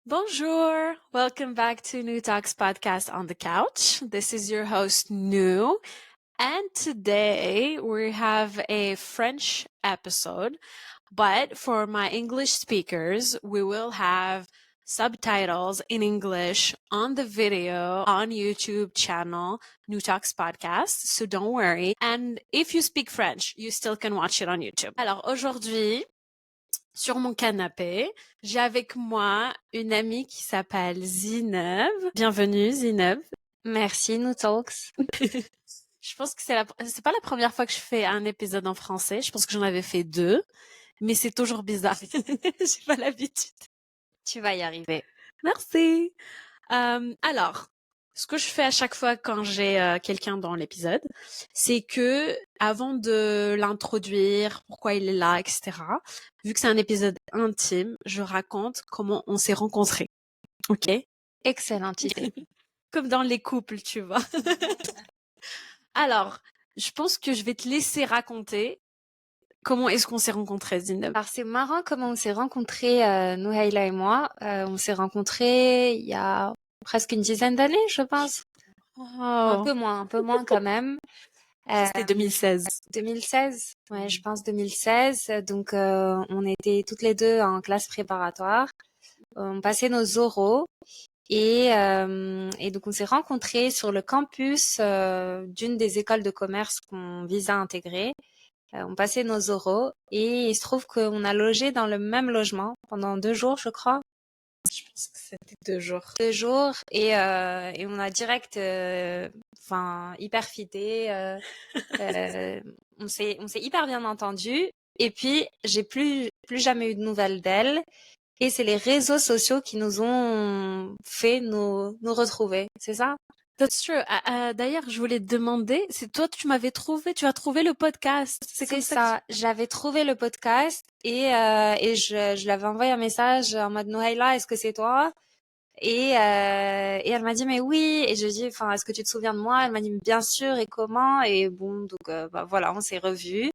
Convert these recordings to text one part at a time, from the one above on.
Bonjour. Welcome back to New Talks podcast on the couch. This is your host, New. And today we have a French episode, but for my English speakers, we will have subtitles in English on the video on YouTube channel, New Talks podcast. So don't worry. And if you speak French, you still can watch it on YouTube. Alors aujourd'hui, sur mon canapé, j'ai avec moi une amie qui s'appelle Zineb. Bienvenue Zineb. Merci, New Talks. Je pense que c'est pas la première fois que je fais un épisode en français. Je pense que j'en avais fait 2, mais c'est toujours bizarre. J'ai pas l'habitude. Tu vas y arriver. Merci. Alors, ce que je fais à chaque fois quand j'ai quelqu'un dans l'épisode, c'est que avant de l'introduire, pourquoi il est là, etc., vu que c'est un épisode intime, je raconte comment on s'est rencontrés. Ok? Excellente idée. Comme dans les couples, tu vois. Alors, je pense que je vais te laisser raconter comment est-ce qu'on s'est rencontrés, Zineb. Alors, c'est marrant comment on s'est rencontrés, Nouhaila et moi. On s'est rencontrés il y a presque une dizaine d'années, je pense. Un Oh, peu moins quand même. c'était 2016. 2016, ouais, je pense 2016. Donc, on était toutes les deux en classe préparatoire. On passait nos oraux. Et donc, on s'est rencontrés sur le campus d'une des écoles de commerce qu'on vise à intégrer. On passait nos oraux et il se trouve qu'on a logé dans le même logement pendant 2 jours, je crois. Je pense que c'était 2 jours. 2 jours et on a direct, hyper fité. On s'est hyper bien entendu. Et puis j'ai plus jamais eu de nouvelles d'elle. Et c'est les réseaux sociaux qui nous ont fait nous retrouver. C'est ça? That's true. D'ailleurs, je voulais te demander, c'est toi, tu as trouvé le podcast. C'est comme C'est ça que ça. J'avais trouvé le podcast et je lui avais envoyé un message en mode Nohaila, est-ce que c'est toi? Et elle m'a dit mais oui. Et je dis enfin est-ce que tu te souviens de moi? Elle m'a dit bien sûr et comment? Et bon donc voilà on s'est revus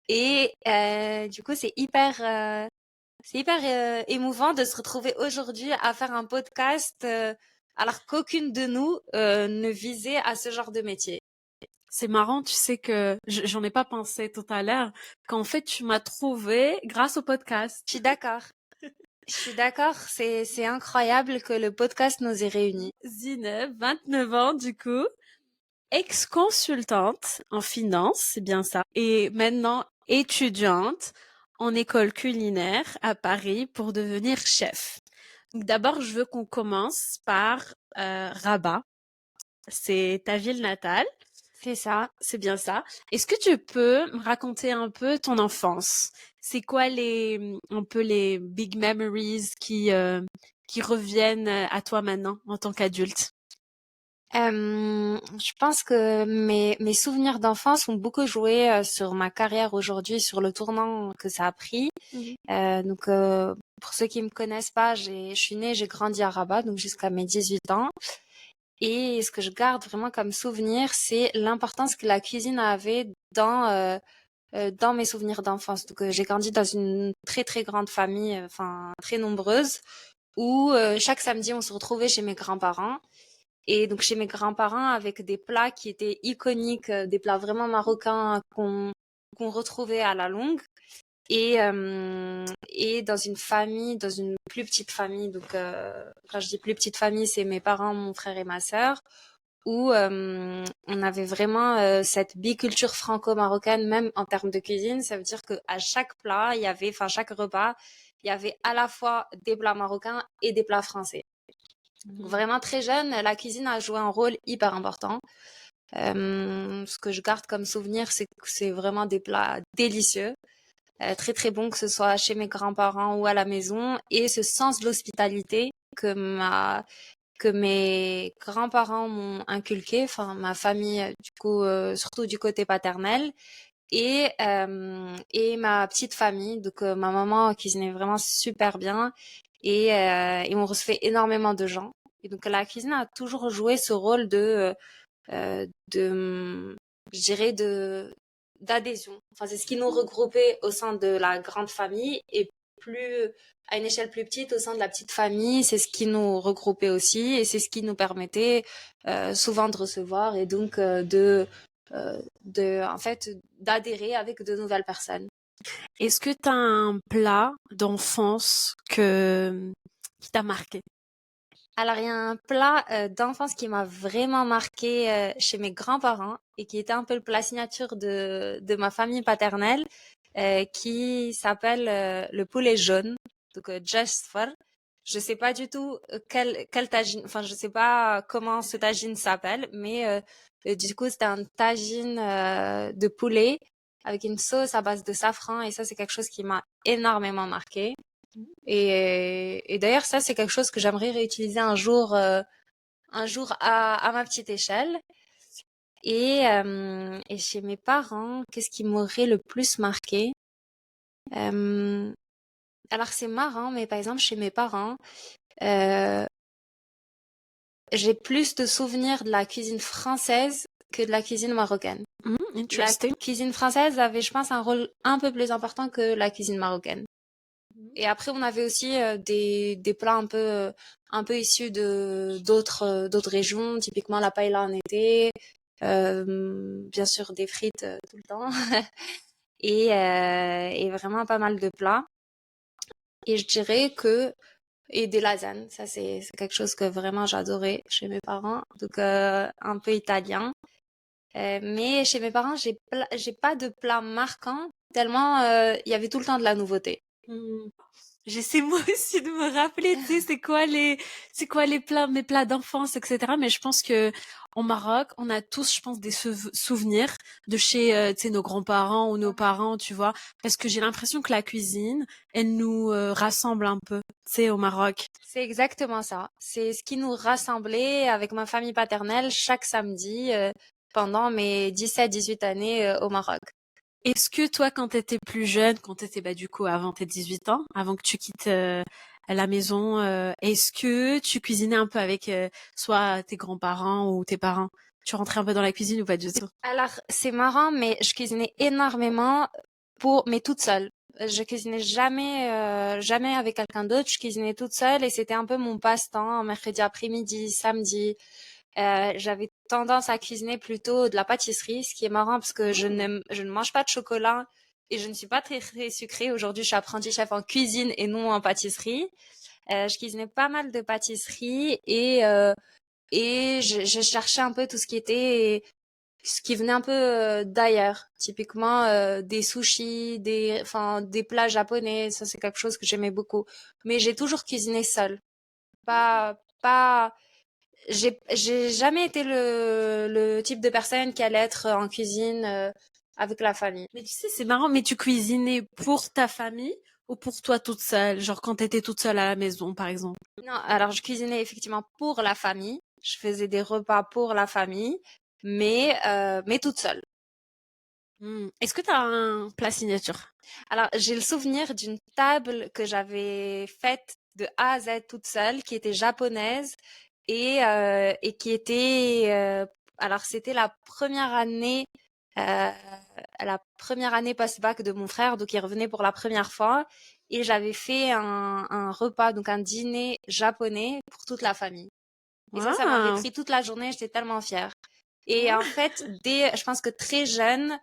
et du coup c'est hyper émouvant de se retrouver aujourd'hui à faire un podcast alors qu'aucune de nous ne visait à ce genre de métier. c'est marrant, tu sais que j'en ai pas pensé tout à l'heure, qu'en fait, tu m'as trouvé grâce au podcast. Je suis d'accord. Je suis d'accord, c'est incroyable que le podcast nous ait réunis. Zineb, 29 ans du coup, ex-consultante en finance, c'est bien ça, et maintenant étudiante en école culinaire à Paris pour devenir chef. Donc d'abord, je veux qu'on commence par Rabat. C'est ta ville natale. C'est ça. C'est bien ça. Est-ce que tu peux me raconter un peu ton enfance? C'est quoi un peu les big memories qui reviennent à toi maintenant en tant qu'adulte? Je pense que mes souvenirs d'enfance ont beaucoup joué sur ma carrière aujourd'hui, sur le tournant que ça a pris. Pour ceux qui me connaissent pas, je suis née, j'ai grandi à Rabat, donc jusqu'à mes 18 ans. Et ce que je garde vraiment comme souvenir, c'est l'importance que la cuisine avait dans mes souvenirs d'enfance. Donc, j'ai grandi dans une très très grande famille, très nombreuse, où chaque samedi on se retrouvait chez mes grands-parents. Et donc chez mes grands-parents avec des plats qui étaient iconiques, des plats vraiment marocains qu'on retrouvait à la longue. Et dans une famille, dans une plus petite famille, donc quand je dis plus petite famille, c'est mes parents, mon frère et ma sœur, où on avait vraiment cette biculture franco-marocaine, même en termes de cuisine. Ça veut dire que à chaque plat, il y avait, enfin chaque repas, il y avait à la fois des plats marocains et des plats français. Donc, vraiment très jeune, la cuisine a joué un rôle hyper important. Ce que je garde comme souvenir, c'est que c'est vraiment des plats délicieux, très très bons, que ce soit chez mes grands-parents ou à la maison, et ce sens de l'hospitalité que mes grands-parents m'ont inculqué, enfin ma famille du coup surtout du côté paternel et ma petite famille, donc ma maman cuisinait vraiment super bien et on recevait énormément de gens. Et donc la cuisine a toujours joué ce rôle de je dirais de d'adhésion. Enfin c'est ce qui nous regroupait au sein de la grande famille et à une échelle plus petite au sein de la petite famille. C'est ce qui nous regroupait aussi et c'est ce qui nous permettait souvent de recevoir et donc en fait, d'adhérer avec de nouvelles personnes. Est-ce que tu as un plat d'enfance qui t'a marqué? Alors, il y a un plat d'enfance qui m'a vraiment marqué chez mes grands-parents et qui était un peu le plat signature de ma famille paternelle, qui s'appelle le poulet jaune, donc jasfar. Je sais pas du tout quel tagine, enfin je sais pas comment ce tagine s'appelle, mais du coup c'était un tagine de poulet avec une sauce à base de safran et ça c'est quelque chose qui m'a énormément marqué. Et d'ailleurs, ça, c'est quelque chose que j'aimerais réutiliser un jour à ma petite échelle. Et chez mes parents, qu'est-ce qui m'aurait le plus marqué? Euh, alors, c'est marrant, mais par exemple, chez mes parents, euh, j'ai plus de souvenirs de la cuisine française que de la cuisine marocaine. La Interesting. cuisine française avait, je pense, un rôle un peu plus important que la cuisine marocaine. Et après, on avait aussi des plats un peu issus de d'autres régions, typiquement la paella en été, bien sûr des frites tout le temps, et vraiment pas mal de plats. Et je dirais que et des lasagnes, ça c'est quelque chose que vraiment j'adorais chez mes parents, donc un peu italien. Mais chez mes parents, j'ai pas de plat marquant tellement il y avait tout le temps de la nouveauté. J'essaie moi aussi de me rappeler, tu sais, c'est quoi les plats, mes plats d'enfance, etc. Mais je pense que au Maroc, on a tous, je pense, des souvenirs de chez, tu sais, nos grands-parents ou nos parents, tu vois. Parce que j'ai l'impression que la cuisine, elle nous rassemble un peu, tu sais, au Maroc. C'est exactement ça. C'est ce qui nous rassemblait avec ma famille paternelle chaque samedi pendant mes 17-18 années au Maroc. Est-ce que toi, quand t'étais plus jeune, quand t'étais, bah, du coup, avant tes 18 ans, avant que tu quittes la maison, est-ce que tu cuisinais un peu avec soit tes grands-parents ou tes parents? Tu rentrais un peu dans la cuisine ou pas du tout? Alors, c'est marrant, mais je cuisinais énormément mais toute seule. Je cuisinais jamais avec quelqu'un d'autre. Je cuisinais toute seule et c'était un peu mon passe-temps, mercredi après-midi, samedi. J'avais tendance à cuisiner plutôt de la pâtisserie, ce qui est marrant parce que je ne mange pas de chocolat et je ne suis pas très sucrée. Aujourd'hui, je suis apprentie chef en cuisine et non en pâtisserie. Je cuisinais pas mal de pâtisserie et je cherchais un peu tout ce qui venait un peu d'ailleurs. Typiquement des sushis, des plats japonais. Ça, c'est quelque chose que j'aimais beaucoup. Mais j'ai toujours cuisiné seule. Pas j'ai jamais été le type de personne qui allait être en cuisine avec la famille. Mais tu sais, c'est marrant, mais tu cuisinais pour ta famille ou pour toi toute seule? Genre quand t'étais toute seule à la maison, par exemple. Non, alors je cuisinais effectivement pour la famille. Je faisais des repas pour la famille, mais toute seule. Est-ce que t'as un plat signature? Alors j'ai le souvenir d'une table que j'avais faite de A à Z toute seule, qui était japonaise et qui était alors c'était euh, la première année post-bac de mon frère, donc il revenait pour la première fois. Et j'avais fait un repas, donc un dîner japonais pour toute la famille. Et ça m'avait Waouh! pris toute la journée, j'étais tellement fière. Et en fait, je pense que très jeune,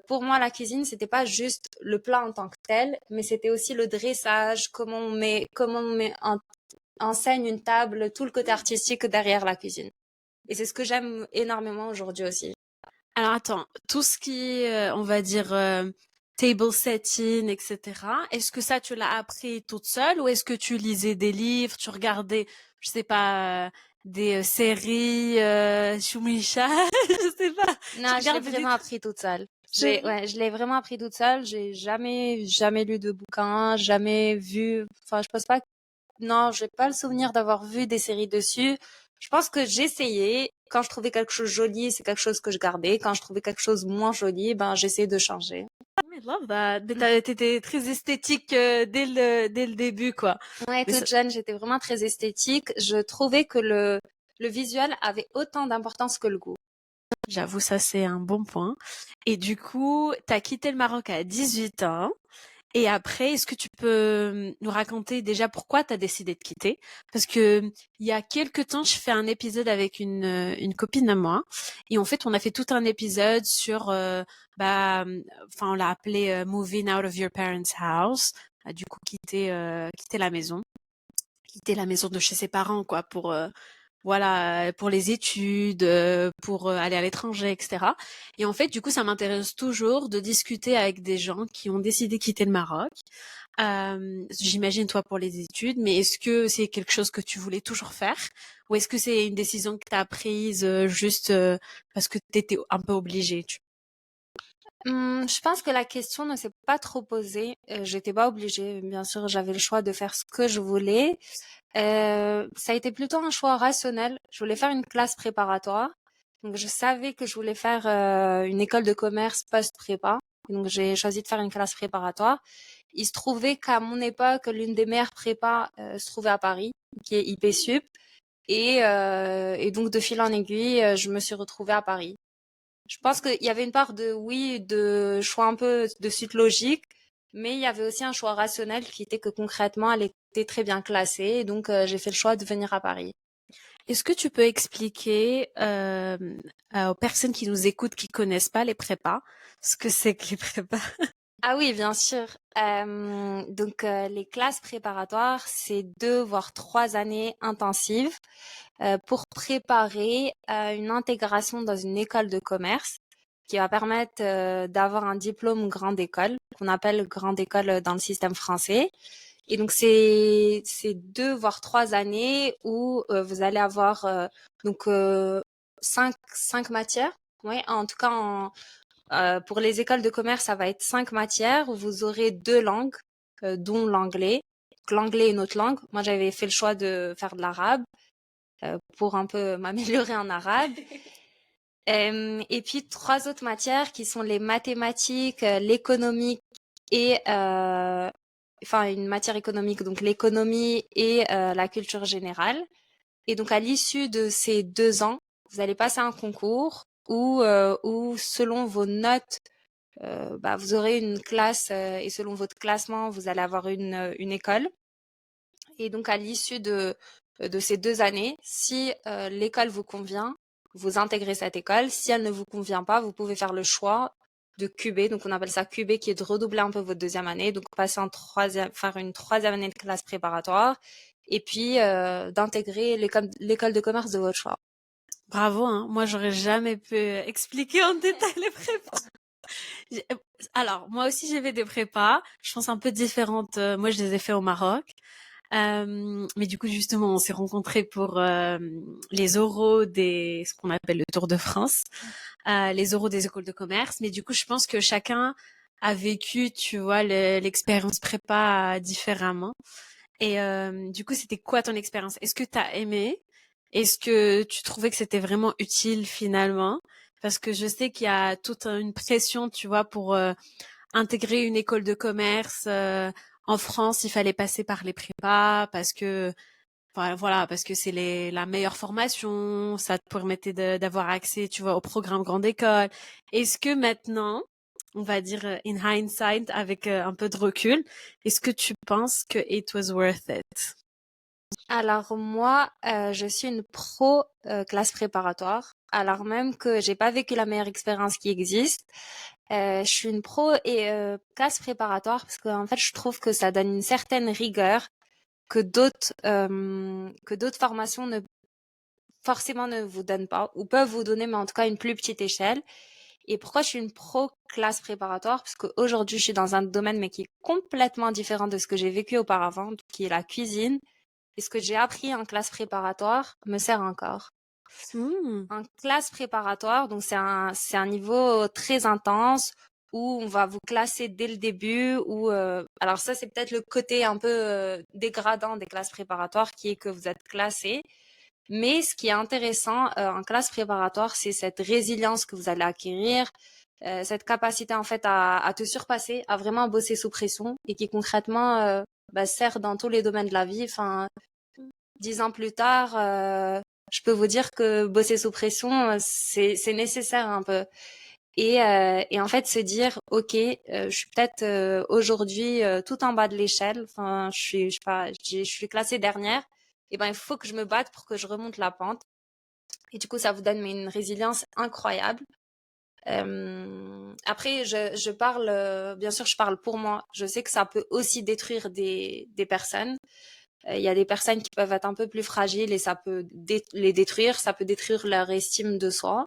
pour moi, la cuisine, c'était pas juste le plat en tant que tel, mais c'était aussi le dressage, comment enseigne une table, tout le côté artistique derrière la cuisine. Et c'est ce que j'aime énormément aujourd'hui aussi. Alors attends, tout ce qui est, on va dire, table setting, etc. Est-ce que ça, tu l'as appris toute seule ou est-ce que tu lisais des livres, tu regardais, je sais pas, des séries, Shumisha, je sais pas, tu Non, je l'ai regardais des vraiment trucs. appris toute seule. Je- Ouais, je l'ai vraiment appris toute seule. J'ai jamais lu de bouquin, jamais vu. Enfin, je pense pas. Non, j'ai pas le souvenir d'avoir vu des séries dessus. Je pense que j'essayais. Quand je trouvais quelque chose joli, c'est quelque chose que je gardais. Quand je trouvais quelque chose moins joli, ben j'essayais de changer. I love that. Mais t'étais très esthétique dès le début, quoi. Ouais, Mais ça- toute jeune, j'étais vraiment très esthétique. Je trouvais que le visuel avait autant d'importance que le goût. J'avoue, ça c'est un bon point. Et du coup, t'as quitté le Maroc à 18 ans. Et après, est-ce que tu peux nous raconter déjà pourquoi tu as décidé de quitter? Parce que il y a quelques temps, je fais un épisode avec une copine à moi. Et en fait, on a fait tout un épisode sur, enfin, on l'a appelé Moving Out of Your Parents' House. Du coup, quitter la maison. Quitter la maison de chez ses parents, quoi, pour voilà, pour les études, pour aller à l'étranger, etc. Et en fait, du coup, ça m'intéresse toujours de discuter avec des gens qui ont décidé de quitter le Maroc. J'imagine toi pour les études, mais est-ce que c'est quelque chose que tu voulais toujours faire, ou est-ce que c'est une décision que tu as prise juste parce que tu étais un peu obligée Je pense que la question ne s'est pas trop posée. J'étais pas obligée, bien sûr, j'avais le choix de faire ce que je voulais. Ça a été plutôt un choix rationnel. Je voulais faire une classe préparatoire. Donc je savais que je voulais faire une école de commerce post-prépa. Donc j'ai choisi de faire une classe préparatoire. Il se trouvait qu'à mon époque, l'une des meilleures prépas se trouvait à Paris, qui est IPSUP. Et donc de fil en aiguille, je me suis retrouvée à Paris. Je pense qu'il y avait une part de oui, de choix un peu de suite logique, mais il y avait aussi un choix rationnel qui était que concrètement, elle était très bien classée, et donc j'ai fait le choix de venir à Paris. Est-ce que tu peux expliquer aux personnes qui nous écoutent, qui connaissent pas les prépas, ce que c'est que les prépas? Ah oui, bien sûr. Donc les classes préparatoires, c'est 2 voire 3 années intensives pour préparer une intégration dans une école de commerce qui va permettre d'avoir un diplôme grande école, qu'on appelle grande école dans le système français. Et donc c'est 2 voire 3 années où vous allez avoir donc cinq matières. Ouais, en tout cas pour les écoles de commerce, ça va être 5 matières où vous aurez 2 langues, dont l'anglais. Donc, l'anglais est une autre langue. Moi, j'avais fait le choix de faire de l'arabe pour un peu m'améliorer en arabe. Et puis 3 autres matières qui sont les mathématiques, l'économie et enfin une matière économique, donc l'économie et la culture générale. Et donc à l'issue de ces 2 ans, vous allez passer un concours où selon vos notes, vous aurez une classe et selon votre classement, vous allez avoir une école. Et donc à l'issue de ces 2 années, si l'école vous convient, vous intégrez cette école. Si elle ne vous convient pas, vous pouvez faire le choix de QB, donc on appelle ça QB, qui est de redoubler un peu votre 2e année, donc passer faire une 3e année de classe préparatoire, et puis d'intégrer l'école de commerce de votre choix. Bravo, hein. Moi, j'aurais jamais pu expliquer en détail les prépas. J'ai- euh, Alors, moi aussi, j'ai fait des prépas. Je pense un peu différentes. Moi, je les ai fait au Maroc. Mais du coup, justement, on s'est rencontrés pour les oraux ce qu'on appelle le Tour de France, les oraux des écoles de commerce. Mais du coup, je pense que chacun a vécu, tu vois, l'expérience prépa différemment. Et du coup, c'était quoi ton expérience? Est-ce que t'as aimé? Est-ce que tu trouvais que c'était vraiment utile finalement? Parce que je sais qu'il y a toute une pression, tu vois, pour intégrer une école de commerce. En France, il fallait passer par les prépas parce que voilà, parce que c'est la meilleure formation, ça te permettait d'avoir accès, tu vois, au programme grande école. Est-ce que maintenant, on va dire in hindsight, avec un peu de recul, est-ce que tu penses que it was worth it? Alors moi, je suis une pro classe préparatoire, alors même que j'ai pas vécu la meilleure expérience qui existe. Je suis une pro et classe préparatoire parce qu'en fait, je trouve que ça donne une certaine rigueur que d'autres formations ne forcément ne vous donnent pas ou peuvent vous donner, mais en tout cas une plus petite échelle. Et pourquoi je suis une pro classe préparatoire? Parce qu'aujourd'hui, je suis dans un domaine mais qui est complètement différent de ce que j'ai vécu auparavant, qui est la cuisine. Et ce que j'ai appris en classe préparatoire me sert encore. Hmm. En classe préparatoire, donc c'est un niveau très intense où on va vous classer dès le début. Alors ça, c'est peut-être le côté un peu dégradant des classes préparatoires qui est que vous êtes classé. Mais ce qui est intéressant en classe préparatoire, c'est cette résilience que vous allez acquérir, cette capacité en fait à te surpasser, à vraiment bosser sous pression et qui concrètement sert dans tous les domaines de la vie. Enfin, 10 ans plus tard, je peux vous dire que bosser sous pression, c'est nécessaire un peu. Et en fait se dire ok, je suis peut-être aujourd'hui tout en bas de l'échelle, enfin je sais pas, je suis classée dernière, et ben il faut que je me batte pour que je remonte la pente. Et du coup ça vous donne une résilience incroyable. Après je parle bien sûr, je parle pour moi, je sais que ça peut aussi détruire des personnes. Il y a des personnes qui peuvent être un peu plus fragiles et ça peut les détruire, ça peut détruire leur estime de soi.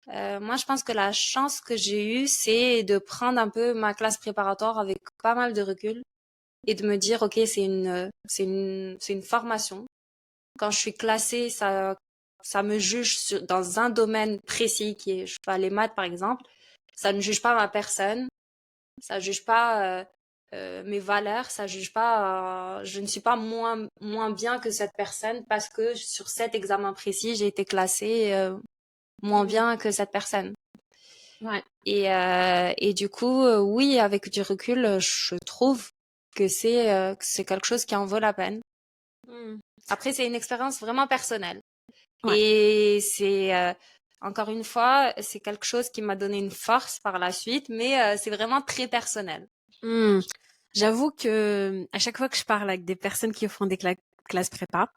Moi, je pense que la chance que j'ai eue, c'est de prendre un peu ma classe préparatoire avec pas mal de recul et de me dire, ok, c'est une formation. Quand je suis classée, ça me juge dans un domaine précis qui est, je sais pas, les maths par exemple. Ça ne juge pas ma personne, ça juge pas mes valeurs, ça juge pas, je ne suis pas moins bien que cette personne parce que sur cet examen précis, j'ai été classée moins bien que cette personne. Ouais. Et du coup, oui, avec du recul, je trouve que c'est quelque chose qui en vaut la peine. Mm. Après, c'est une expérience vraiment personnelle. Ouais. Et c'est, encore une fois, c'est quelque chose qui m'a donné une force par la suite, mais c'est vraiment très personnel. Mm. J'avoue que à chaque fois que je parle avec des personnes qui font des classes prépa,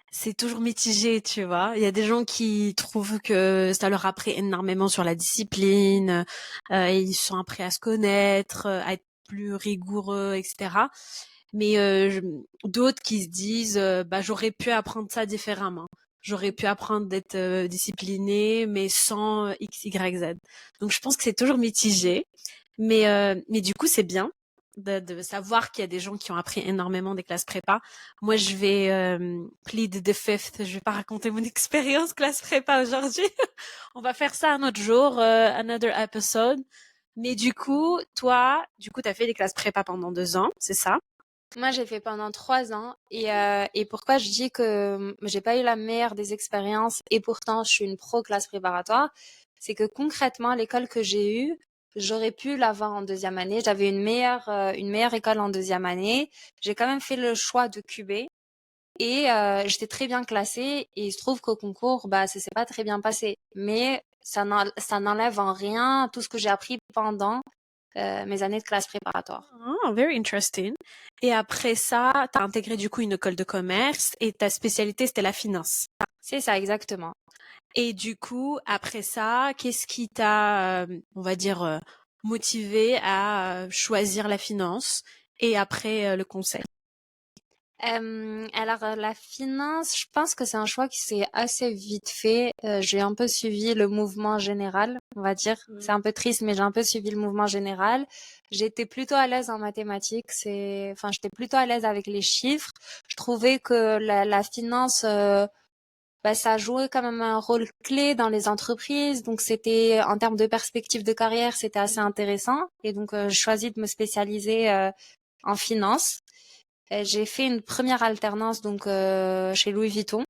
c'est toujours mitigé, tu vois. Il y a des gens qui trouvent que ça leur a appris énormément sur la discipline, ils sont appris à se connaître, à être plus rigoureux, etc. Mais d'autres qui se disent, bah j'aurais pu apprendre ça différemment. J'aurais pu apprendre d'être discipliné, mais sans X, Y, Z. Donc je pense que c'est toujours mitigé. Mais du coup, c'est bien de savoir qu'il y a des gens qui ont appris énormément des classes prépa. Moi, je vais plead the fifth. Je vais pas raconter mon expérience classe prépa aujourd'hui. On va faire ça un autre jour, another episode. Mais du coup, t'as fait des classes prépa pendant 2 ans, c'est ça? Moi, j'ai fait pendant 3 ans et pourquoi je dis que j'ai pas eu la meilleure des expériences et pourtant je suis une pro classe préparatoire, c'est que concrètement, l'école que j'ai eue, j'aurais pu l'avoir en deuxième année. J'avais une meilleure école en deuxième année. J'ai quand même fait le choix de QB et j'étais très bien classée et il se trouve qu'au concours, bah, ça s'est pas très bien passé. Mais ça n'enlève en rien tout ce que j'ai appris pendant mes années de classe préparatoire. Oh, very interesting. Et après ça, t'as intégré du coup une école de commerce et ta spécialité, c'était la finance. C'est ça, exactement. Et du coup, après ça, qu'est-ce qui t'a, on va dire, motivé à choisir la finance et après le conseil? Alors la finance, je pense que c'est un choix qui s'est assez vite fait. J'ai un peu suivi le mouvement général, on va dire. Mm. C'est un peu triste, mais j'ai un peu suivi le mouvement général. J'étais plutôt à l'aise en mathématiques. Enfin, j'étais plutôt à l'aise avec les chiffres. Je trouvais que la finance, bah, ça jouait quand même un rôle clé dans les entreprises. Donc c'était, en termes de perspective de carrière, c'était assez intéressant. Et donc, je choisis de me spécialiser en finance. J'ai fait une première alternance donc chez Louis Vuitton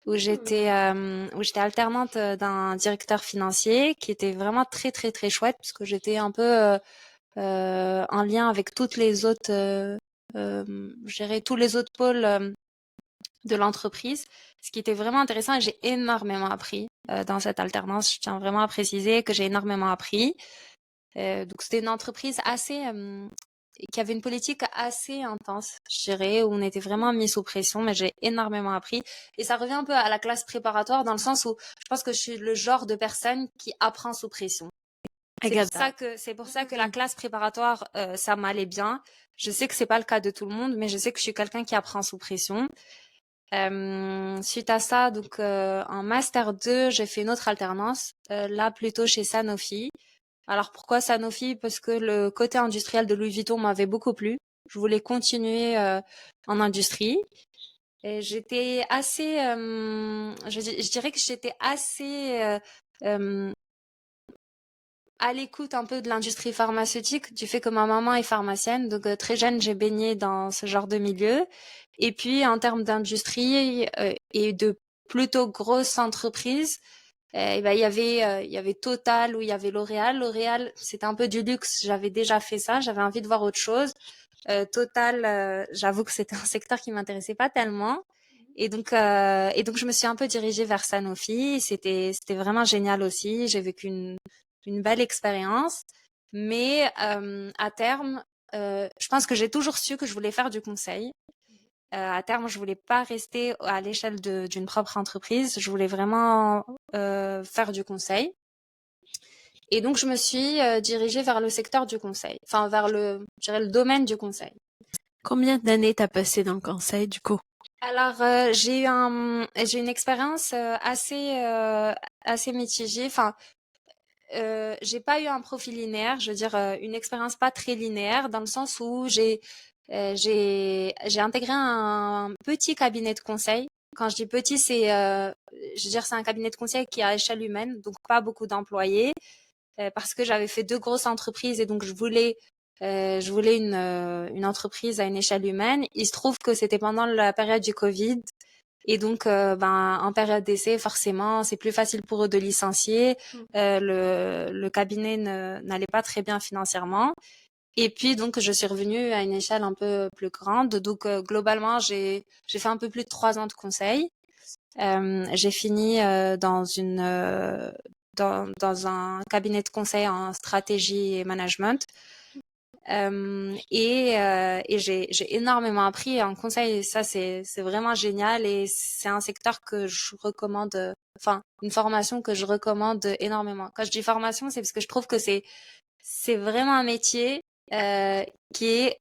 où j'étais alternante d'un directeur financier qui était vraiment très très très chouette parce que j'étais un peu en lien avec toutes les autres je dirais tous les autres pôles de l'entreprise, ce qui était vraiment intéressant et j'ai énormément appris dans cette alternance. Je tiens vraiment à préciser que j'ai énormément appris. Donc c'était une entreprise assez qui avait une politique assez intense, je dirais, où on était vraiment mis sous pression, mais j'ai énormément appris. Et ça revient un peu à la classe préparatoire dans le sens où je pense que je suis le genre de personne qui apprend sous pression. I get that. C'est pour ça que la classe préparatoire, ça m'allait bien. Je sais que c'est pas le cas de tout le monde, mais je sais que je suis quelqu'un qui apprend sous pression. Suite à ça, donc en master 2, j'ai fait une autre alternance, là plutôt chez Sanofi. Alors pourquoi Sanofi? Parce que le côté industriel de Louis Vuitton m'avait beaucoup plu. Je voulais continuer en industrie. Et j'étais assez, je dirais que j'étais assez euh, à l'écoute un peu de l'industrie pharmaceutique, du fait que ma maman est pharmacienne. Donc très jeune, j'ai baigné dans ce genre de milieu. Et puis en termes d'industrie et de plutôt grosses entreprises, ben, il y avait Total ou il y avait L'Oréal. L'Oréal, c'était un peu du luxe. J'avais déjà fait ça. J'avais envie de voir autre chose. Total, j'avoue que c'était un secteur qui m'intéressait pas tellement. Et donc, je me suis un peu dirigée vers Sanofi. C'était vraiment génial aussi. J'ai vécu une belle expérience. Mais à terme, je pense que j'ai toujours su que je voulais faire du conseil. À terme, je voulais pas rester à l'échelle d'une propre entreprise. Je voulais vraiment faire du conseil. Et donc, je me suis dirigée vers le secteur du conseil, enfin vers je dirais le domaine du conseil. Combien d'années t'as passé dans le conseil, du coup? Alors, j'ai une expérience assez mitigée. Enfin, j'ai pas eu un profil linéaire. Je veux dire, une expérience pas très linéaire dans le sens où j'ai intégré un petit cabinet de conseil. Quand je dis petit, je veux dire, c'est un cabinet de conseil qui est à échelle humaine, donc pas beaucoup d'employés, parce que j'avais fait 2 grosses entreprises et donc je voulais une entreprise à une échelle humaine. Il se trouve que c'était pendant la période du Covid et donc en période d'essai, forcément, c'est plus facile pour eux de licencier. Le cabinet n'allait pas très bien financièrement. Et puis donc je suis revenue à une échelle un peu plus grande. Donc globalement, j'ai fait un peu plus de 3 ans de conseil. J'ai fini dans un cabinet de conseil en stratégie et management. Et j'ai énormément appris en conseil. Et ça, c'est vraiment génial. Et c'est un secteur que je recommande, enfin, une formation que je recommande énormément. Quand je dis formation, c'est parce que je trouve que c'est vraiment un métier qui est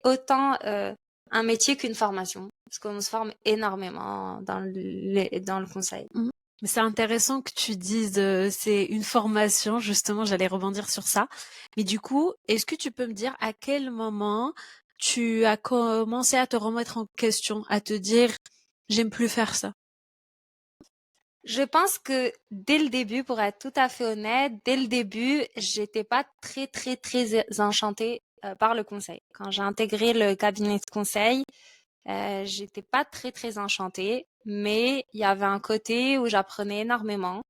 autant un métier qu'une formation. Parce qu'on se forme énormément dans le conseil. Mais c'est intéressant que tu dises c'est une formation, justement, j'allais rebondir sur ça. Mais du coup, est-ce que tu peux me dire à quel moment tu as commencé à te remettre en question, à te dire j'aime plus faire ça? Je pense que dès le début, pour être tout à fait honnête, dès le début, j'étais pas très très très enchantée par le conseil. Quand j'ai intégré le cabinet de conseil, j'étais pas très très enchantée, mais il y avait un côté où j'apprenais énormément.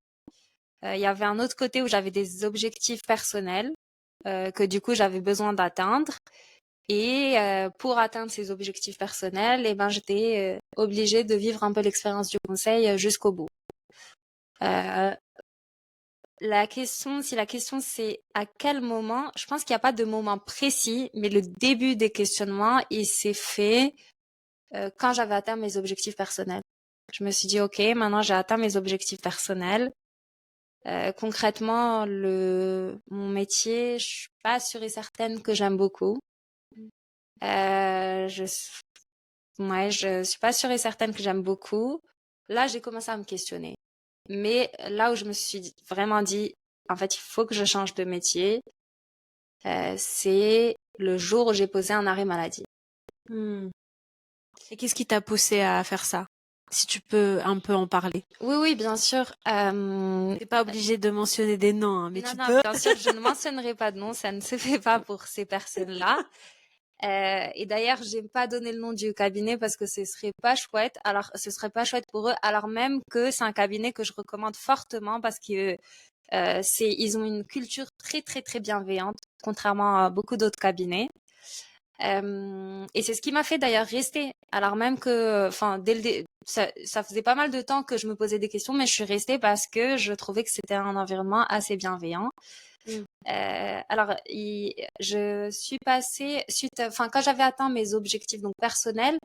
Il y avait un autre côté où j'avais des objectifs personnels que du coup j'avais besoin d'atteindre. Et pour atteindre ces objectifs personnels, eh ben j'étais obligée de vivre un peu l'expérience du conseil jusqu'au bout. Euh, si la question c'est à quel moment, je pense qu'il n'y a pas de moment précis, mais le début des questionnements, il s'est fait quand j'avais atteint mes objectifs personnels. Je me suis dit, ok, maintenant j'ai atteint mes objectifs personnels. Concrètement, mon métier, je suis pas sûre et certaine que j'aime beaucoup. Euh, je, je suis pas sûre et certaine que j'aime beaucoup. Là, j'ai commencé à me questionner. Mais là où je me suis vraiment dit, en fait, il faut que je change de métier, c'est le jour où j'ai posé un arrêt maladie. Hmm. Et qu'est-ce qui t'a poussé à faire ça? Si tu peux un peu en parler. Oui, oui, bien sûr. T'es pas obligé de mentionner des noms, hein, mais Non, tu non, peux. bien sûr, je ne mentionnerai pas de nom, ça ne se fait pas pour ces personnes-là. Et d'ailleurs, j'aime pas donner le nom du cabinet parce que ce serait pas chouette. Alors, ce serait pas chouette pour eux, alors même que c'est un cabinet que je recommande fortement parce que ils ont une culture très très très bienveillante, contrairement à beaucoup d'autres cabinets. Et c'est ce qui m'a fait d'ailleurs rester. Alors même que, enfin, ça faisait pas mal de temps que je me posais des questions, mais je suis restée parce que je trouvais que c'était un environnement assez bienveillant. Alors, je suis passée enfin, quand j'avais atteint mes objectifs donc personnels,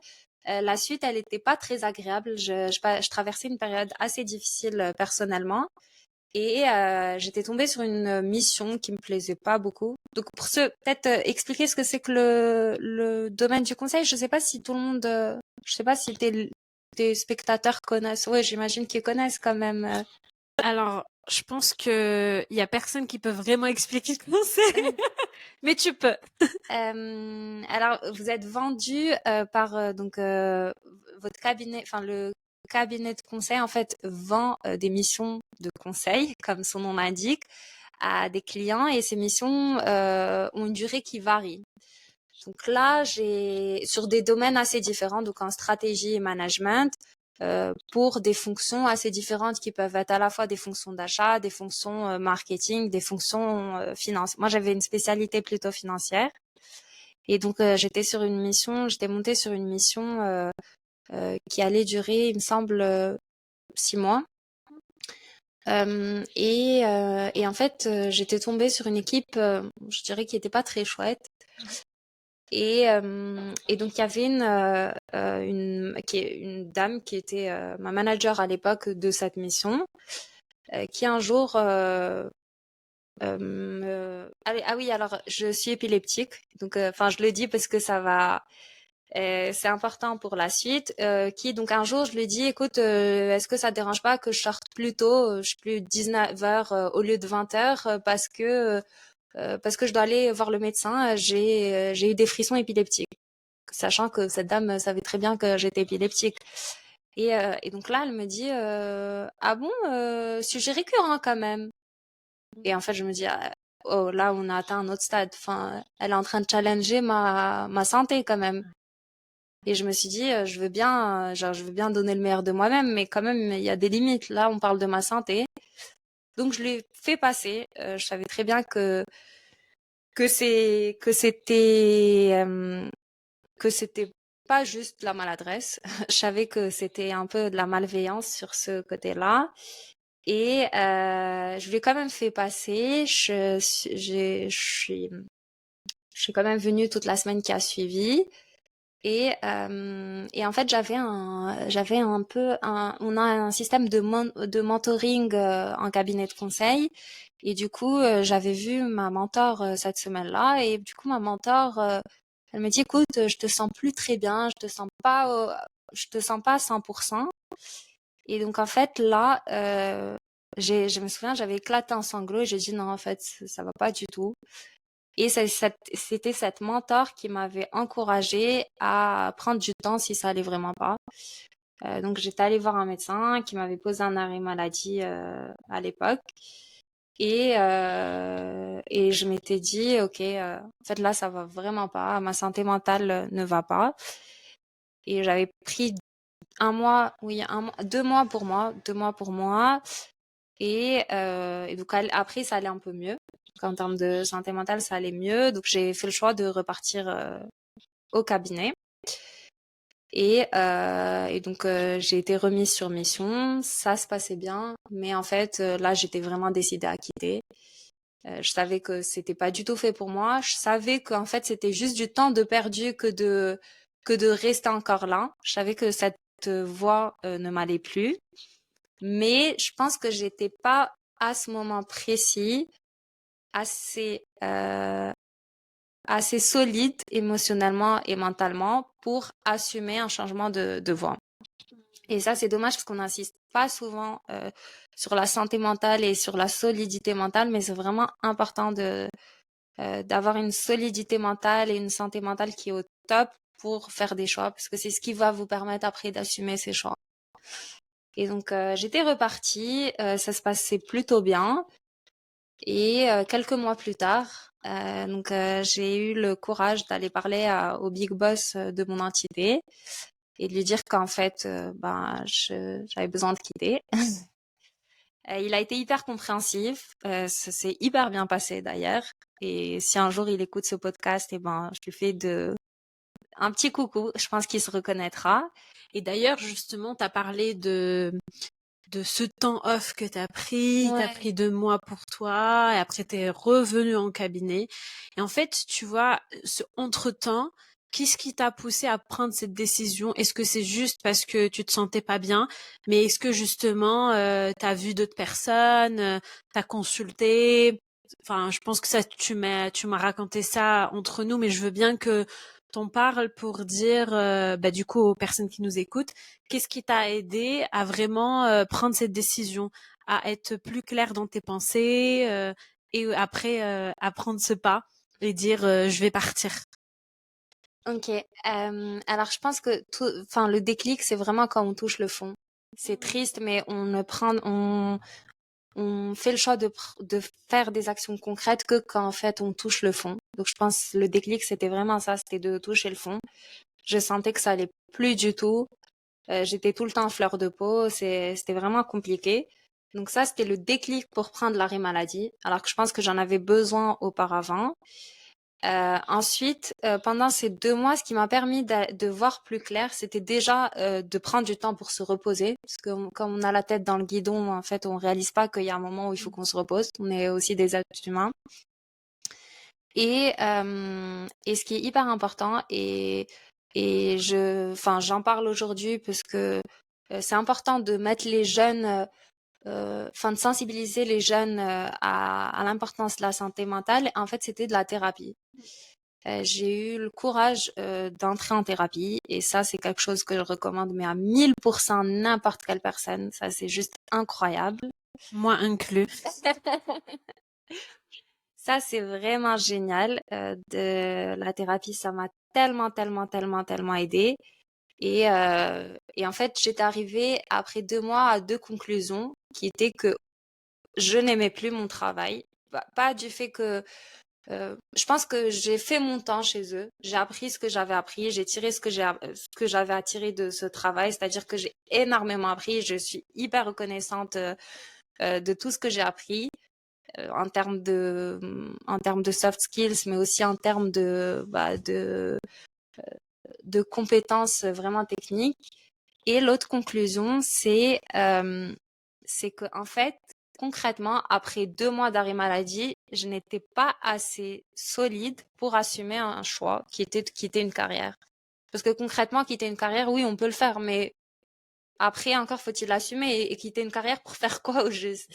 la suite, elle était pas très agréable. Je traversais une période assez difficile personnellement. Et j'étais tombée sur une mission qui me plaisait pas beaucoup. Donc pour peut-être expliquer ce que c'est que le domaine du conseil. Je sais pas si tout le monde, je sais pas si tes spectateurs connaissent. Ouais, j'imagine qu'ils connaissent quand même. Alors, je pense que il y a personne qui peut vraiment expliquer ce qu'on sait, mais tu peux. Alors vous êtes vendu par votre cabinet, enfin le cabinet de conseil en fait vend des missions de conseil, comme son nom l'indique, à des clients et ces missions ont une durée qui varie. Donc là, j'ai sur des domaines assez différents, donc en stratégie et management, pour des fonctions assez différentes qui peuvent être à la fois des fonctions d'achat, des fonctions marketing, des fonctions finance. Moi, j'avais une spécialité plutôt financière et donc j'étais montée sur une mission qui allait durer, il me semble, 6 mois. Et en fait, j'étais tombée sur une équipe, je dirais, qui était pas très chouette. Et donc il y avait une dame qui était ma manager à l'époque de cette mission, qui un jour ah oui, alors je suis épileptique, donc enfin je le dis parce que ça va, c'est important pour la suite. Qui donc un jour je lui dis, écoute, est-ce que ça te dérange pas que je sorte plus tôt, je sais plus 19h au lieu de 20h, parce que je dois aller voir le médecin, j'ai eu des frissons épileptiques, sachant que cette dame savait très bien que j'étais épileptique. Et donc là elle me dit, ah bon, sujet récurrent quand même. Et en fait, je me dis, ah, oh, là, on a atteint un autre stade. Enfin, elle est en train de challenger ma santé quand même. Et je me suis dit, je veux bien, genre, je veux bien donner le meilleur de moi-même, mais quand même, il y a des limites. Là, on parle de ma santé. Donc, je l'ai fait passer. Je savais très bien que c'était pas juste de la maladresse. Je savais que c'était un peu de la malveillance sur ce côté-là. Et je l'ai quand même fait passer. Je suis quand même venue toute la semaine qui a suivi. Et en fait, j'avais un peu on a un système de mentoring en cabinet de conseil. Et du coup, j'avais vu ma mentor cette semaine-là. Et du coup, ma mentor, elle me dit, écoute, je te sens plus très bien, je te sens pas à 100%. Et donc, en fait, là, je me souviens, j'avais éclaté en sanglots et j'ai dit, non, en fait, ça va pas du tout. Et c'était cette mentor qui m'avait encouragée à prendre du temps si ça allait vraiment pas. Donc j'étais allée voir un médecin qui m'avait posé un arrêt maladie à l'époque. Et je m'étais dit, ok, en fait là ça va vraiment pas, ma santé mentale ne va pas. Et j'avais pris un mois, oui, 2 mois pour moi, 2 mois pour moi. Et donc après, ça allait un peu mieux. Donc, en termes de santé mentale, ça allait mieux. Donc j'ai fait le choix de repartir au cabinet. Et donc j'ai été remise sur mission. Ça se passait bien, mais en fait là, j'étais vraiment décidée à quitter. Je savais que c'était pas du tout fait pour moi. Je savais qu'en fait c'était juste du temps de perdu que de rester encore là. Je savais que cette voie ne m'allait plus. Mais je pense que j'étais pas à ce moment précis assez assez solide émotionnellement et mentalement pour assumer un changement de voie. Et ça, c'est dommage parce qu'on n'insiste pas souvent sur la santé mentale et sur la solidité mentale, mais c'est vraiment important d'avoir une solidité mentale et une santé mentale qui est au top pour faire des choix, parce que c'est ce qui va vous permettre après d'assumer ces choix. Et donc j'étais repartie, ça se passait plutôt bien. Et quelques mois plus tard, donc j'ai eu le courage d'aller parler au big boss de mon entité et de lui dire qu'en fait, ben, j'avais besoin de quitter. Il a été hyper compréhensif, ça s'est hyper bien passé d'ailleurs. Et si un jour il écoute ce podcast, et ben, je lui fais un petit coucou. Je pense qu'il se reconnaîtra. Et d'ailleurs, justement, tu as parlé de ce temps off que t'as pris, Ouais. t'as pris 2 mois pour toi, et après t'es revenu en cabinet. Et en fait, tu vois, ce entre-temps, qu'est-ce qui t'a poussé à prendre cette décision? Est-ce que c'est juste parce que tu te sentais pas bien? Mais est-ce que justement, t'as vu d'autres personnes, t'as consulté? Enfin, je pense que ça, tu m'as raconté ça entre nous, mais je veux bien que t'en parles pour dire, bah, du coup, aux personnes qui nous écoutent, qu'est-ce qui t'a aidé à vraiment prendre cette décision, à être plus clair dans tes pensées et après à prendre ce pas et dire je vais partir. Ok. Alors je pense que enfin le déclic, c'est vraiment quand on touche le fond. C'est triste, mais on ne prend, on fait le choix de faire des actions concrètes que quand en fait on touche le fond. Donc je pense le déclic, c'était vraiment ça, c'était de toucher le fond. Je sentais que ça allait plus du tout. J'étais tout le temps en fleur de peau. C'était vraiment compliqué. Donc ça, c'était le déclic pour prendre l'arrêt maladie, alors que je pense que j'en avais besoin auparavant. Ensuite, pendant ces 2 mois, ce qui m'a permis de voir plus clair, c'était déjà de prendre du temps pour se reposer, parce que comme on a la tête dans le guidon, en fait, on réalise pas qu'il y a un moment où il faut qu'on se repose. On est aussi des êtres humains. Et ce qui est hyper important, enfin, j'en parle aujourd'hui parce que c'est important de mettre les jeunes, enfin, de sensibiliser les jeunes à l'importance de la santé mentale. En fait, c'était de la thérapie. J'ai eu le courage d'entrer en thérapie et ça, c'est quelque chose que je recommande, mais à 1000% n'importe quelle personne. Ça, c'est juste incroyable. Moi inclus. Ça, c'est vraiment génial. De la thérapie, ça m'a tellement, tellement, tellement, tellement aidé. Et en fait, j'étais arrivée après 2 mois à 2 conclusions qui étaient que je n'aimais plus mon travail. Pas du fait que je pense que j'ai fait mon temps chez eux. J'ai appris ce que j'avais appris. J'ai tiré ce que j'avais à tirer de ce travail. C'est-à-dire que j'ai énormément appris. Je suis hyper reconnaissante de tout ce que j'ai appris en termes de soft skills, mais aussi en termes de compétences vraiment techniques. Et l'autre conclusion, c'est que en fait, concrètement, après 2 mois d'arrêt maladie, je n'étais pas assez solide pour assumer un choix qui était de quitter une carrière. Parce que concrètement, quitter une carrière, oui, on peut le faire, mais après, encore faut-il l'assumer et quitter une carrière pour faire quoi au juste?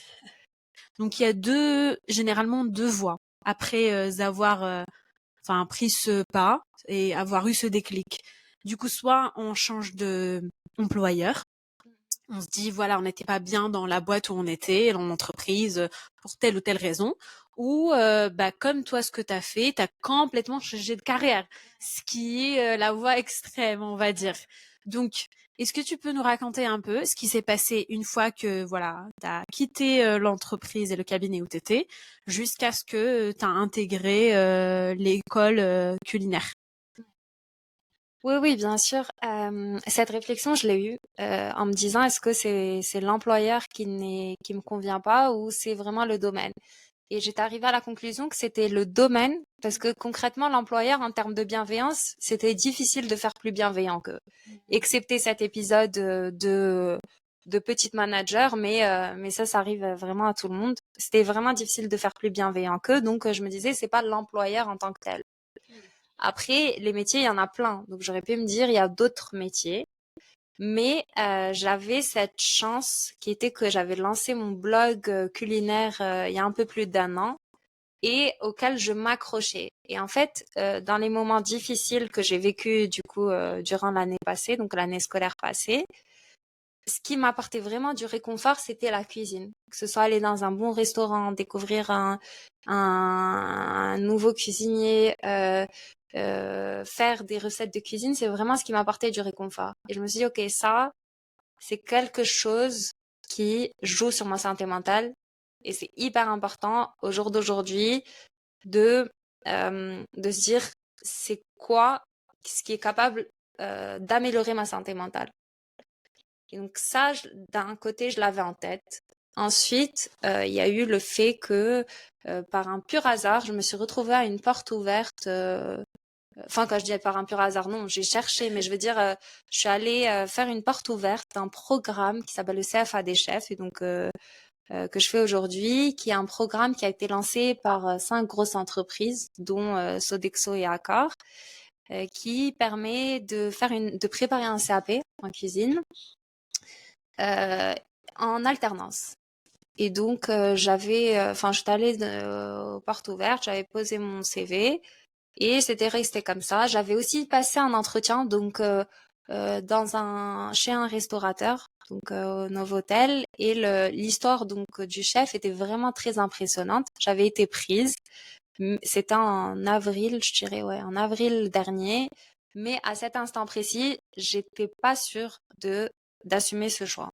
Donc il y a généralement deux voies après avoir enfin pris ce pas et avoir eu ce déclic. Du coup, soit on change de employeur, on se dit voilà, on n'était pas bien dans la boîte où on était, dans l'entreprise pour telle ou telle raison, ou bah comme toi ce que tu as fait, tu as complètement changé de carrière, ce qui est la voie extrême, on va dire. Donc est-ce que tu peux nous raconter un peu ce qui s'est passé une fois que voilà, tu as quitté l'entreprise et le cabinet où tu étais jusqu'à ce que tu as intégré l'école culinaire? Oui, oui, bien sûr. Cette réflexion, je l'ai eue en me disant, est-ce que c'est l'employeur qui me convient pas ou c'est vraiment le domaine? Et j'étais arrivée à la conclusion que c'était le domaine parce que concrètement, l'employeur, en termes de bienveillance, c'était difficile de faire plus bienveillant que, excepté cet épisode de petite manager, mais ça arrive vraiment à tout le monde. C'était vraiment difficile de faire plus bienveillant qu'eux, donc je me disais, c'est pas l'employeur en tant que tel. Après, les métiers, il y en a plein. Donc, j'aurais pu me dire, il y a d'autres métiers. Mais j'avais cette chance qui était que j'avais lancé mon blog culinaire il y a un peu plus d'1 an et auquel je m'accrochais. Et en fait, dans les moments difficiles que j'ai vécu du coup durant l'année passée, donc l'année scolaire passée, ce qui m'apportait vraiment du réconfort, c'était la cuisine. Que ce soit aller dans un bon restaurant, découvrir un nouveau cuisinier, faire des recettes de cuisine, c'est vraiment ce qui m'apportait du réconfort. Et je me suis dit, ok, ça, c'est quelque chose qui joue sur ma santé mentale. Et c'est hyper important au jour d'aujourd'hui de se dire, c'est quoi ce qui est capable d'améliorer ma santé mentale. Et donc ça, d'un côté, je l'avais en tête. Ensuite, il y a eu le fait que, par un pur hasard, je me suis retrouvée à une porte ouverte. Enfin, quand je dis par un pur hasard, non, j'ai cherché, mais je veux dire, je suis allée faire une porte ouverte d'un programme qui s'appelle le CFA des chefs, et donc que je fais aujourd'hui, qui est un programme qui a été lancé par 5 grosses entreprises, dont Sodexo et Accor, qui permet de préparer un CAP en cuisine euh, en alternance. Et donc, enfin, j'étais allée aux portes ouvertes, j'avais posé mon CV et c'était resté comme ça. J'avais aussi passé un entretien, donc, chez un restaurateur, donc, au Novotel. Et l'histoire, donc, du chef était vraiment très impressionnante. J'avais été prise. C'était en avril, je dirais, ouais, en avril dernier. Mais à cet instant précis, j'étais pas sûre d'assumer ce choix.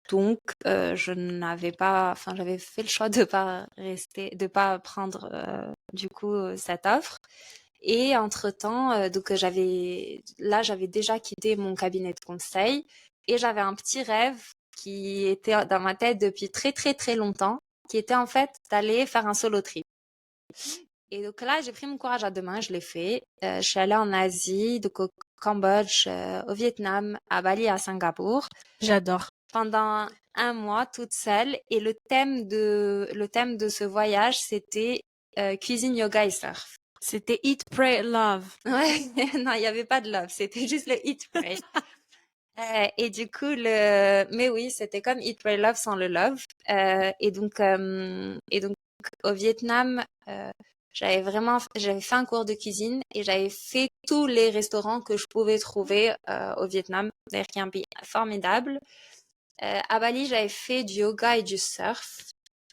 Donc, je n'avais pas, enfin, j'avais fait le choix de pas rester, de pas prendre du coup cette offre. Et entre-temps, donc j'avais déjà quitté mon cabinet de conseil et j'avais un petit rêve qui était dans ma tête depuis très très très longtemps, qui était en fait d'aller faire un solo trip. Et donc là, j'ai pris mon courage à deux mains, je l'ai fait. Je suis allée en Asie, donc au Cambodge, au Vietnam, à Bali, à Singapour, J'adore. pendant un mois toute seule. Et le thème de ce voyage, c'était cuisine, yoga et surf. C'était Eat, Pray, Love. Ouais, non, il n'y avait pas de love, c'était juste le eat, pray. Et du coup, mais oui, c'était comme Eat, Pray, Love sans le love. Et donc, au Vietnam, j'avais fait un cours de cuisine et j'avais fait tous les restaurants que je pouvais trouver au Vietnam, d'ailleurs qui est un pays formidable. À Bali, j'avais fait du yoga et du surf.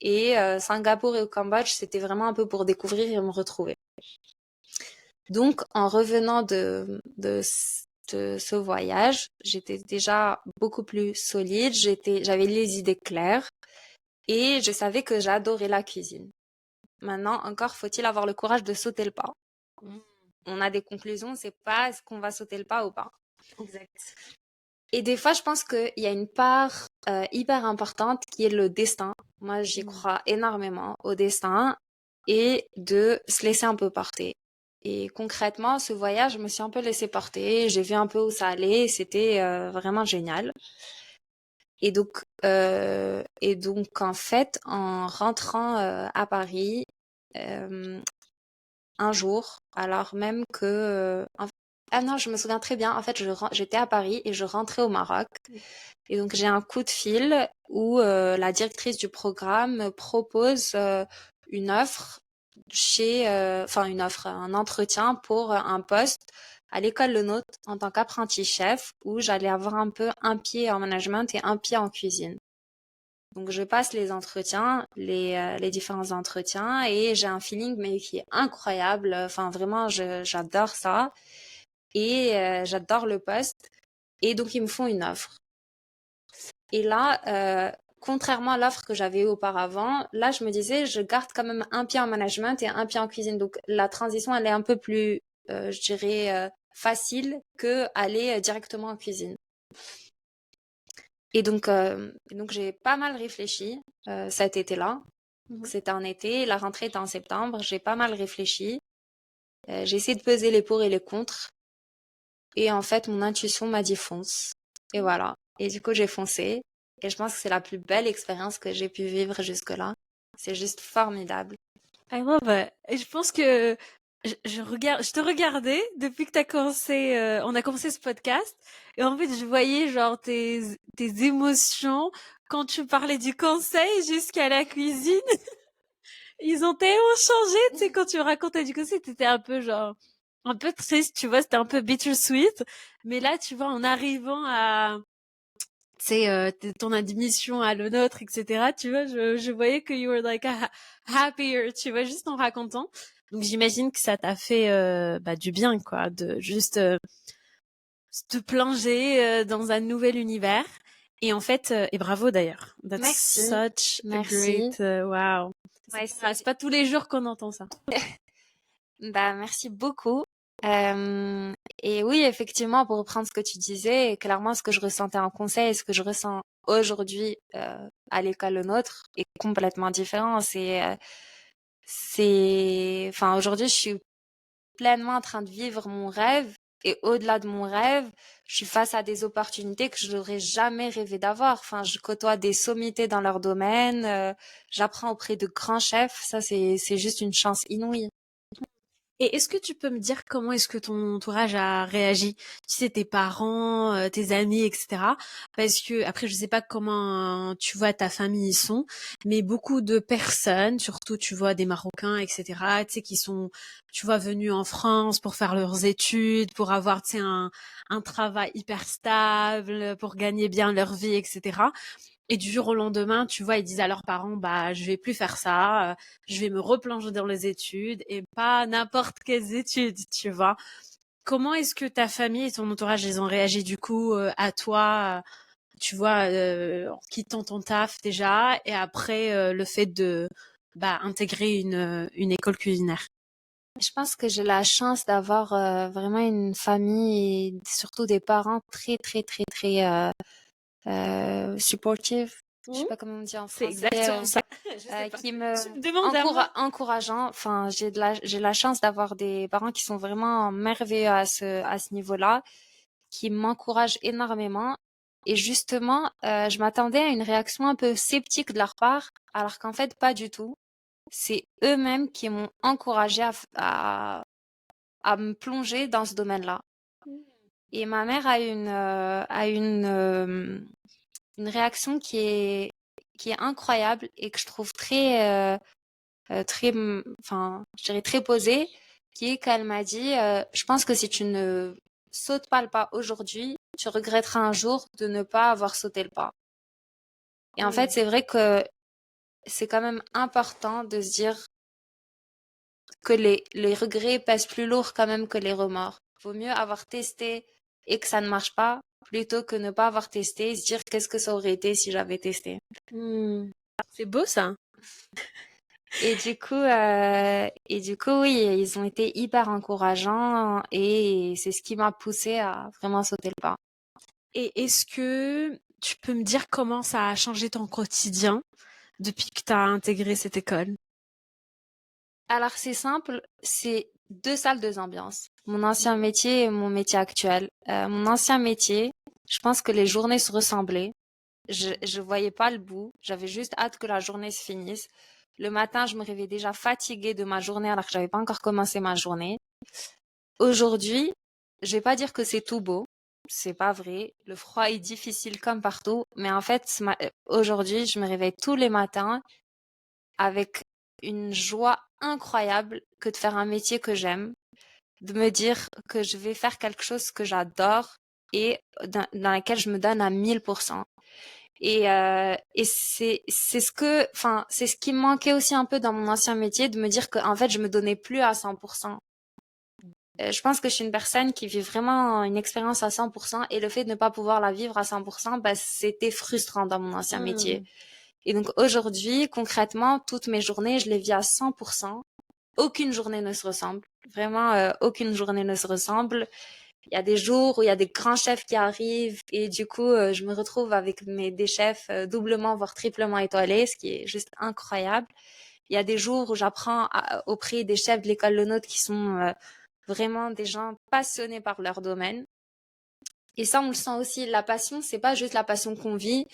Et Singapour et au Cambodge, c'était vraiment un peu pour découvrir et me retrouver. Donc, en revenant de ce voyage, j'étais déjà beaucoup plus solide, j'avais les idées claires et je savais que j'adorais la cuisine. Maintenant, encore faut-il avoir le courage de sauter le pas. On a des conclusions, c'est pas est-ce qu'on va sauter le pas ou pas. Exact. Et des fois, je pense qu'il y a une part hyper importante qui est le destin. Moi, j'y crois énormément au destin et de se laisser un peu porter. Et concrètement, ce voyage, je me suis un peu laissée porter. J'ai vu un peu où ça allait. C'était vraiment génial. Et donc, en fait, en rentrant à Paris, euh, un jour, alors même que... ah non, je me souviens très bien. En fait, j'étais à Paris et je rentrais au Maroc. Et donc, j'ai un coup de fil où la directrice du programme me propose une offre un entretien pour un poste à l'école Le Nôtre en tant qu'apprenti chef où j'allais avoir un peu un pied en management et un pied en cuisine. Donc je passe les entretiens, les différents entretiens et j'ai un feeling mais qui est incroyable. Enfin vraiment, j'adore ça et j'adore le poste. Et donc ils me font une offre. Et là, contrairement à l'offre que j'avais eue auparavant, là je me disais je garde quand même un pied en management et un pied en cuisine. Donc la transition elle est un peu plus, je dirais, facile que aller directement en cuisine. Et donc j'ai pas mal réfléchi cet été-là. C'était en été, la rentrée était en septembre. J'ai pas mal réfléchi. J'ai essayé de peser les pour et les contre. Et en fait, mon intuition m'a dit fonce. Et voilà. Et du coup, j'ai foncé. Et je pense que c'est la plus belle expérience que j'ai pu vivre jusque-là. C'est juste formidable. I love it. Et je pense que je te regardais depuis que on a commencé ce podcast. Et en fait, je voyais genre tes émotions quand tu parlais du conseil jusqu'à la cuisine. Ils ont tellement changé, tu sais, quand tu racontais du conseil, t'étais un peu genre, un peu triste, tu vois, c'était un peu bittersweet. Mais là, tu vois, en arrivant à, tu sais, ton admission à le nôtre, etc., tu vois, je voyais que you were like happier, tu vois, juste en racontant. Donc j'imagine que ça t'a fait du bien, quoi, de juste te plonger dans un nouvel univers. Et en fait, et bravo d'ailleurs. That's Merci. such a Merci. great, wow. Ouais, C'est pas tous les jours qu'on entend ça. bah, merci beaucoup. Et oui, effectivement, pour reprendre ce que tu disais, clairement, ce que je ressentais en conseil et ce que je ressens aujourd'hui à l'école Le Nôtre est complètement différent. Enfin, aujourd'hui, je suis pleinement en train de vivre mon rêve. Et au-delà de mon rêve, je suis face à des opportunités que je n'aurais jamais rêvé d'avoir. Enfin, je côtoie des sommités dans leur domaine, j'apprends auprès de grands chefs. Ça, c'est juste une chance inouïe. Et est-ce que tu peux me dire comment est-ce que ton entourage a réagi? Tu sais, tes parents, tes amis, etc. Parce que, après, je sais pas comment tu vois ta famille ils sont, mais beaucoup de personnes, surtout, tu vois, des Marocains, etc., tu sais, qui sont, tu vois, venus en France pour faire leurs études, pour avoir, tu sais, un travail hyper stable, pour gagner bien leur vie, etc. Et du jour au lendemain, tu vois, ils disent à leurs parents, bah, je vais plus faire ça, je vais me replonger dans les études et pas n'importe quelles études, tu vois. Comment est-ce que ta famille et ton entourage, ils ont réagi du coup à toi, tu vois, en quittant ton taf déjà et après le fait de intégrer une école culinaire? Je pense que j'ai la chance d'avoir vraiment une famille et surtout des parents très, très, très, très supportive. je sais pas comment on dit en C'est français, exactement ça. Je sais pas. qui me Tu me demandes à moi. encourageant. Enfin, j'ai la chance d'avoir des parents qui sont vraiment merveilleux à ce niveau-là, qui m'encouragent énormément. Et justement, je m'attendais à une réaction un peu sceptique de leur part, alors qu'en fait, pas du tout. C'est eux-mêmes qui m'ont encouragé à me plonger dans ce domaine-là. Et ma mère a une réaction qui est incroyable et que je trouve enfin, je dirais très posée, qui est qu'elle m'a dit, je pense que si tu ne sautes pas le pas aujourd'hui, tu regretteras un jour de ne pas avoir sauté le pas. Et en fait, c'est vrai que c'est quand même important de se dire que les regrets pèsent plus lourd quand même que les remords. Vaut mieux avoir testé et que ça ne marche pas, plutôt que ne pas avoir testé et se dire qu'est-ce que ça aurait été si j'avais testé. C'est beau ça. Et du coup, oui, ils ont été hyper encourageants et c'est ce qui m'a poussée à vraiment sauter le pas. Et est-ce que tu peux me dire comment ça a changé ton quotidien depuis que tu as intégré cette école? Alors c'est simple, c'est deux salles, deux ambiances. Mon ancien métier et mon métier actuel. Mon ancien métier, je pense que les journées se ressemblaient. Je voyais pas le bout. J'avais juste hâte que la journée se finisse. Le matin, je me réveillais déjà fatiguée de ma journée alors que j'avais pas encore commencé ma journée. Aujourd'hui, je vais pas dire que c'est tout beau. C'est pas vrai. Le froid est difficile comme partout. Mais en fait, aujourd'hui, je me réveille tous les matins avec une joie incroyable que de faire un métier que j'aime, de me dire que je vais faire quelque chose que j'adore et dans laquelle je me donne à 1000%. Et c'est ce que, enfin, c'est ce qui me manquait aussi un peu dans mon ancien métier, de me dire que, en fait, je me donnais plus à 100%. Je pense que je suis une personne qui vit vraiment une expérience à 100% et le fait de ne pas pouvoir la vivre à 100%, bah, c'était frustrant dans mon ancien métier. Et donc aujourd'hui, concrètement, toutes mes journées, je les vis à 100%. Aucune journée ne se ressemble. Vraiment, aucune journée ne se ressemble. Il y a des jours où il y a des grands chefs qui arrivent et du coup, je me retrouve avec des chefs doublement, voire triplement étoilés, ce qui est juste incroyable. Il y a des jours où j'apprends auprès des chefs de l'école Le Nôtre qui sont vraiment des gens passionnés par leur domaine. Et ça, on le sent aussi. La passion, c'est pas juste la passion qu'on vit,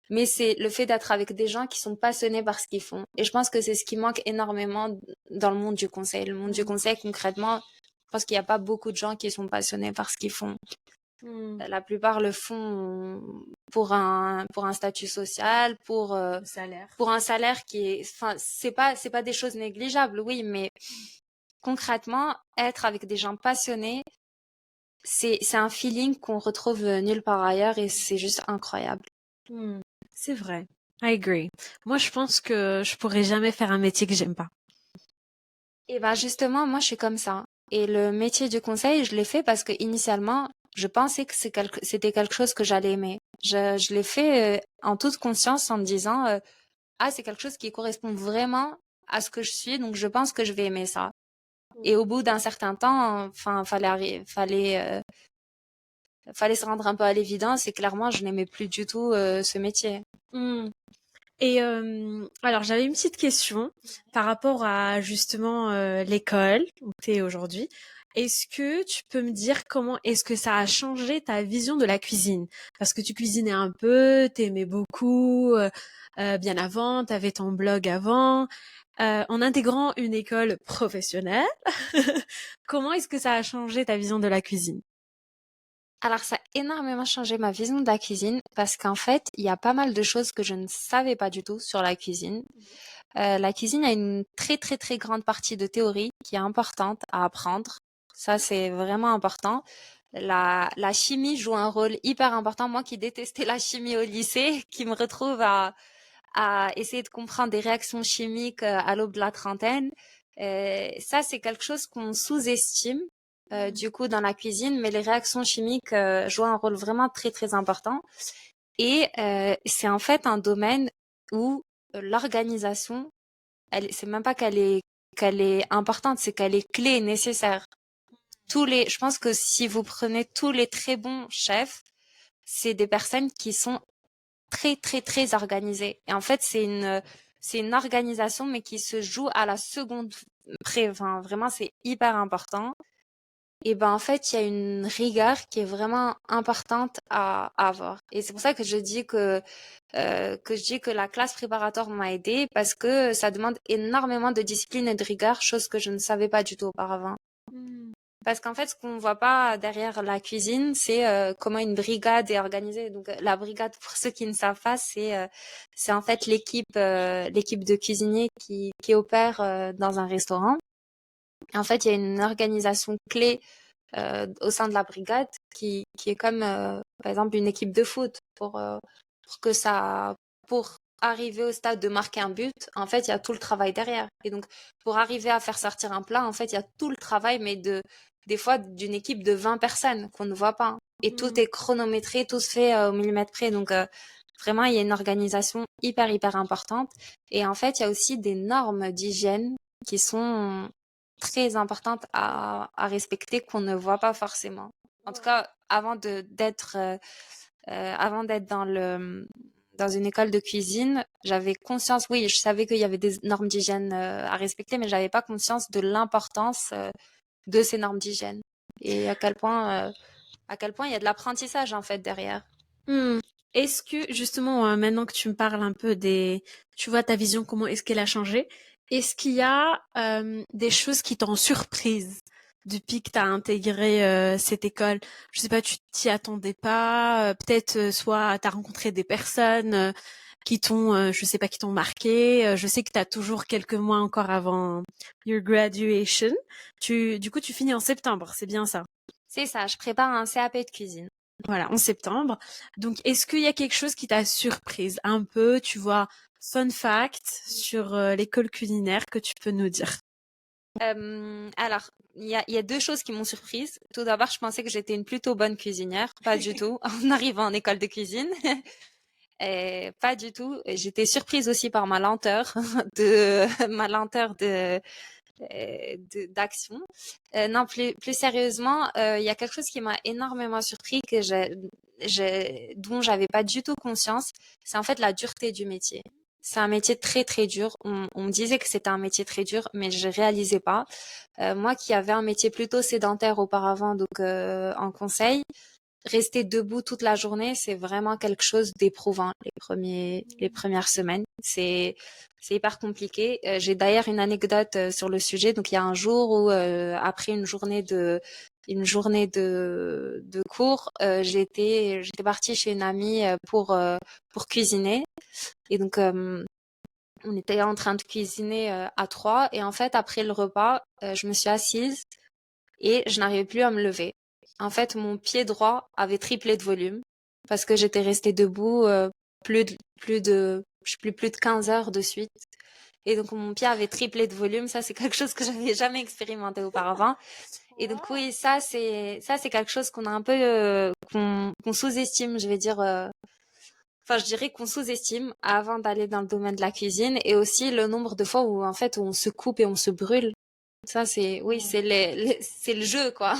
mais c'est le fait d'être avec des gens qui sont passionnés par ce qu'ils font. Et je pense que c'est ce qui manque énormément dans le monde du conseil. Le monde du conseil, concrètement, je pense qu'il n'y a pas beaucoup de gens qui sont passionnés par ce qu'ils font. La plupart le font pour un statut social, Salaire. pour un salaire qui est, enfin, c'est pas des choses négligeables, oui, mais concrètement, être avec des gens passionnés, c'est un feeling qu'on retrouve nulle part ailleurs et c'est juste incroyable. C'est vrai. I agree. Moi, je pense que je pourrais jamais faire un métier que j'aime pas. Et ben justement, moi je suis comme ça. Et le métier du conseil, je l'ai fait parce que initialement, je pensais que c'était quelque chose que j'allais aimer. Je l'ai fait en toute conscience en me disant ah, c'est quelque chose qui correspond vraiment à ce que je suis, donc je pense que je vais aimer ça. Et au bout d'un certain temps, enfin, fallait se rendre un peu à l'évidence et clairement, je n'aimais plus du tout ce métier. Et alors, j'avais une petite question par rapport à justement l'école où tu es aujourd'hui. Est-ce que tu peux me dire comment est-ce que ça a changé ta vision de la cuisine? Parce que tu cuisinais un peu, t'aimais beaucoup bien avant, t'avais ton blog avant. En intégrant une école professionnelle, comment est-ce que ça a changé ta vision de la cuisine? Alors, ça a énormément changé ma vision de la cuisine parce qu'en fait, il y a pas mal de choses que je ne savais pas du tout sur la cuisine. La cuisine a une très très très grande partie de théorie qui est importante à apprendre. Ça, c'est vraiment important. La chimie joue un rôle hyper important. Moi qui détestais la chimie au lycée, qui me retrouve à essayer de comprendre des réactions chimiques à l'aube de la trentaine, ça, c'est quelque chose qu'on sous-estime. Du coup, dans la cuisine, mais les réactions chimiques jouent un rôle vraiment très très important. Et c'est en fait un domaine où l'organisation, c'est même pas qu'elle est importante, c'est qu'elle est clé et nécessaire. Je pense que si vous prenez tous les très bons chefs, c'est des personnes qui sont très, très, très organisé. Et en fait, c'est une organisation, mais qui se joue à la seconde près. Enfin, vraiment, c'est hyper important. Et ben, en fait, il y a une rigueur qui est vraiment importante à avoir. Et c'est pour ça que je dis que la classe préparatoire m'a aidée, parce que ça demande énormément de discipline et de rigueur, chose que je ne savais pas du tout auparavant. Hmm. Parce qu'en fait, ce qu'on voit pas derrière la cuisine, c'est comment une brigade est organisée. Donc, la brigade, pour ceux qui ne savent pas, c'est en fait l'équipe de cuisiniers qui opère dans un restaurant. Et en fait, il y a une organisation clé au sein de la brigade qui est comme, par exemple, une équipe de foot pour que ça, pour arriver au stade de marquer un but, en fait, il y a tout le travail derrière. Et donc, pour arriver à faire sortir un plat, en fait, il y a tout le travail, mais des fois, d'une équipe de 20 personnes qu'on ne voit pas. Et tout est chronométré, tout se fait au millimètre près. Donc, vraiment, il y a une organisation hyper, hyper importante. Et en fait, il y a aussi des normes d'hygiène qui sont très importantes à respecter, qu'on ne voit pas forcément. En tout cas, avant d'être dans une école de cuisine, j'avais conscience, oui, je savais qu'il y avait des normes d'hygiène à respecter, mais j'avais pas conscience de l'importance de ces normes d'hygiène et à quel point il y a de l'apprentissage en fait derrière. Hmm. Est-ce que, justement, maintenant que tu me parles un peu tu vois, ta vision, comment est-ce qu'elle a changé, est-ce qu'il y a des choses qui t'ont surprise depuis que tu as intégré cette école? Je sais pas, tu t'y attendais pas, peut-être soit tu as rencontré des personnes qui t'ont, je sais pas, qui t'ont marqué. Je sais que tu as toujours quelques mois encore avant your graduation. Du coup, tu finis en septembre, c'est bien ça? C'est ça, je prépare un CAP de cuisine. Voilà, en septembre. Donc, est-ce qu'il y a quelque chose qui t'a surprise un peu, tu vois, fun fact sur l'école culinaire que tu peux nous dire? Alors, il y a deux choses qui m'ont surprise. Tout d'abord, je pensais que j'étais une plutôt bonne cuisinière. Pas du tout. En arrivant en école de cuisine. Et pas du tout. Et j'étais surprise aussi par ma lenteur ma lenteur d'action. Non, plus sérieusement, il y a quelque chose qui m'a énormément surpris dont j'avais pas du tout conscience. C'est en fait la dureté du métier. C'est un métier très très dur. On me disait que c'était un métier très dur, mais je réalisais pas. Moi qui avais un métier plutôt sédentaire auparavant, donc en conseil, rester debout toute la journée, c'est vraiment quelque chose d'éprouvant. Les premières semaines, c'est hyper compliqué. J'ai d'ailleurs une anecdote sur le sujet. Donc il y a un jour où après une journée de cours, j'étais partie chez une amie pour cuisiner. Et donc on était en train de cuisiner à trois. Et en fait, après le repas, je me suis assise et je n'arrivais plus à me lever. En fait, mon pied droit avait triplé de volume parce que j'étais restée debout je sais plus de 15 heures de suite. Et donc, mon pied avait triplé de volume. Ça, c'est quelque chose que j'avais jamais expérimenté auparavant. Et donc, oui, ça, c'est quelque chose qu'on a un peu, qu'on sous-estime, je vais dire, enfin, je dirais qu'on sous-estime avant d'aller dans le domaine de la cuisine, et aussi le nombre de fois où, en fait, on se coupe et on se brûle. Ça, oui, c'est le jeu, quoi.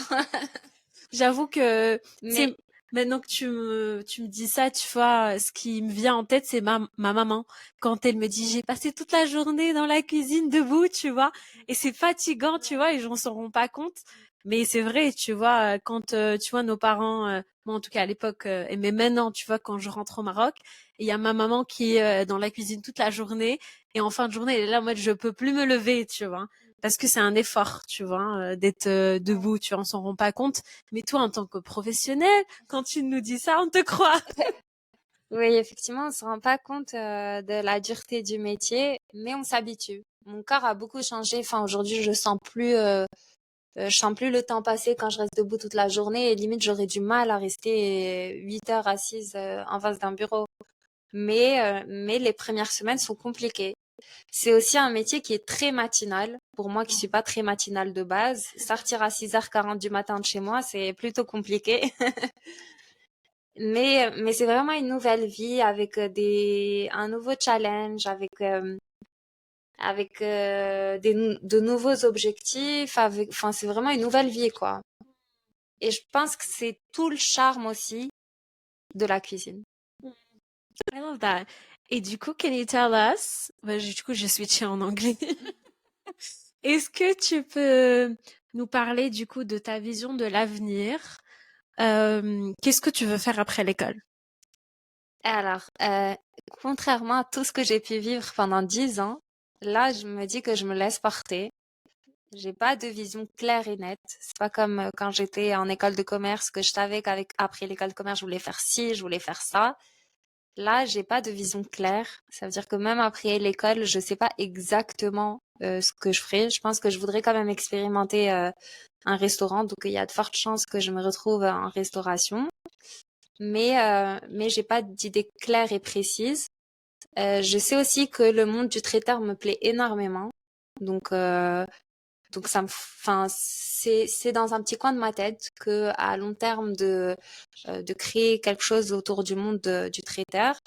J'avoue que, tu Mais sais, maintenant que tu me dis ça, tu vois, ce qui me vient en tête, c'est ma maman. Quand elle me dit, j'ai passé toute la journée dans la cuisine debout, tu vois, et c'est fatigant, tu vois, et j'en s'en rends pas compte. Mais c'est vrai, tu vois, quand, tu vois, nos parents, moi en tout cas à l'époque, mais maintenant, tu vois, quand je rentre au Maroc, il y a ma maman qui est dans la cuisine toute la journée, et en fin de journée, elle est là en mode, je peux plus me lever, tu vois, parce que c'est un effort, tu vois, d'être debout, tu vois, on s'en rend pas compte. Mais toi, en tant que professionnel, quand tu nous dis ça, on te croit. oui, effectivement, on se rend pas compte de la dureté du métier, mais on s'habitue. Mon corps a beaucoup changé. Enfin, aujourd'hui, je sens plus le temps passer quand je reste debout toute la journée, et limite, j'aurais du mal à rester 8 heures assise en face d'un bureau. Mais les premières semaines sont compliquées. C'est aussi un métier qui est très matinal. Pour moi qui suis pas très matinale de base, sortir à 6h40 du matin de chez moi, c'est plutôt compliqué. Mais c'est vraiment une nouvelle vie avec un nouveau challenge, avec de nouveaux objectifs, enfin, c'est vraiment une nouvelle vie, quoi. Et je pense que c'est tout le charme aussi de la cuisine. I love that. Et du coup, can you tell us, du coup, je switché en anglais. Est-ce que tu peux nous parler du coup de ta vision de l'avenir? Qu'est-ce que tu veux faire après l'école? Alors, contrairement à tout ce que j'ai pu vivre pendant 10 ans, là, je me dis que je me laisse porter. J'ai pas de vision claire et nette. C'est pas comme quand j'étais en école de commerce que je savais après l'école de commerce, je voulais faire ci, je voulais faire ça. Là, j'ai pas de vision claire. Ça veut dire que même après l'école, je sais pas exactement ce que je ferai. Je pense que je voudrais quand même expérimenter un restaurant, donc il y a de fortes chances que je me retrouve en restauration. Mais j'ai pas d'idée claire et précise. Je sais aussi que le monde du traiteur me plaît énormément. Donc, donc enfin, c'est dans un petit coin de ma tête que à long terme de créer quelque chose autour du monde du traiteur.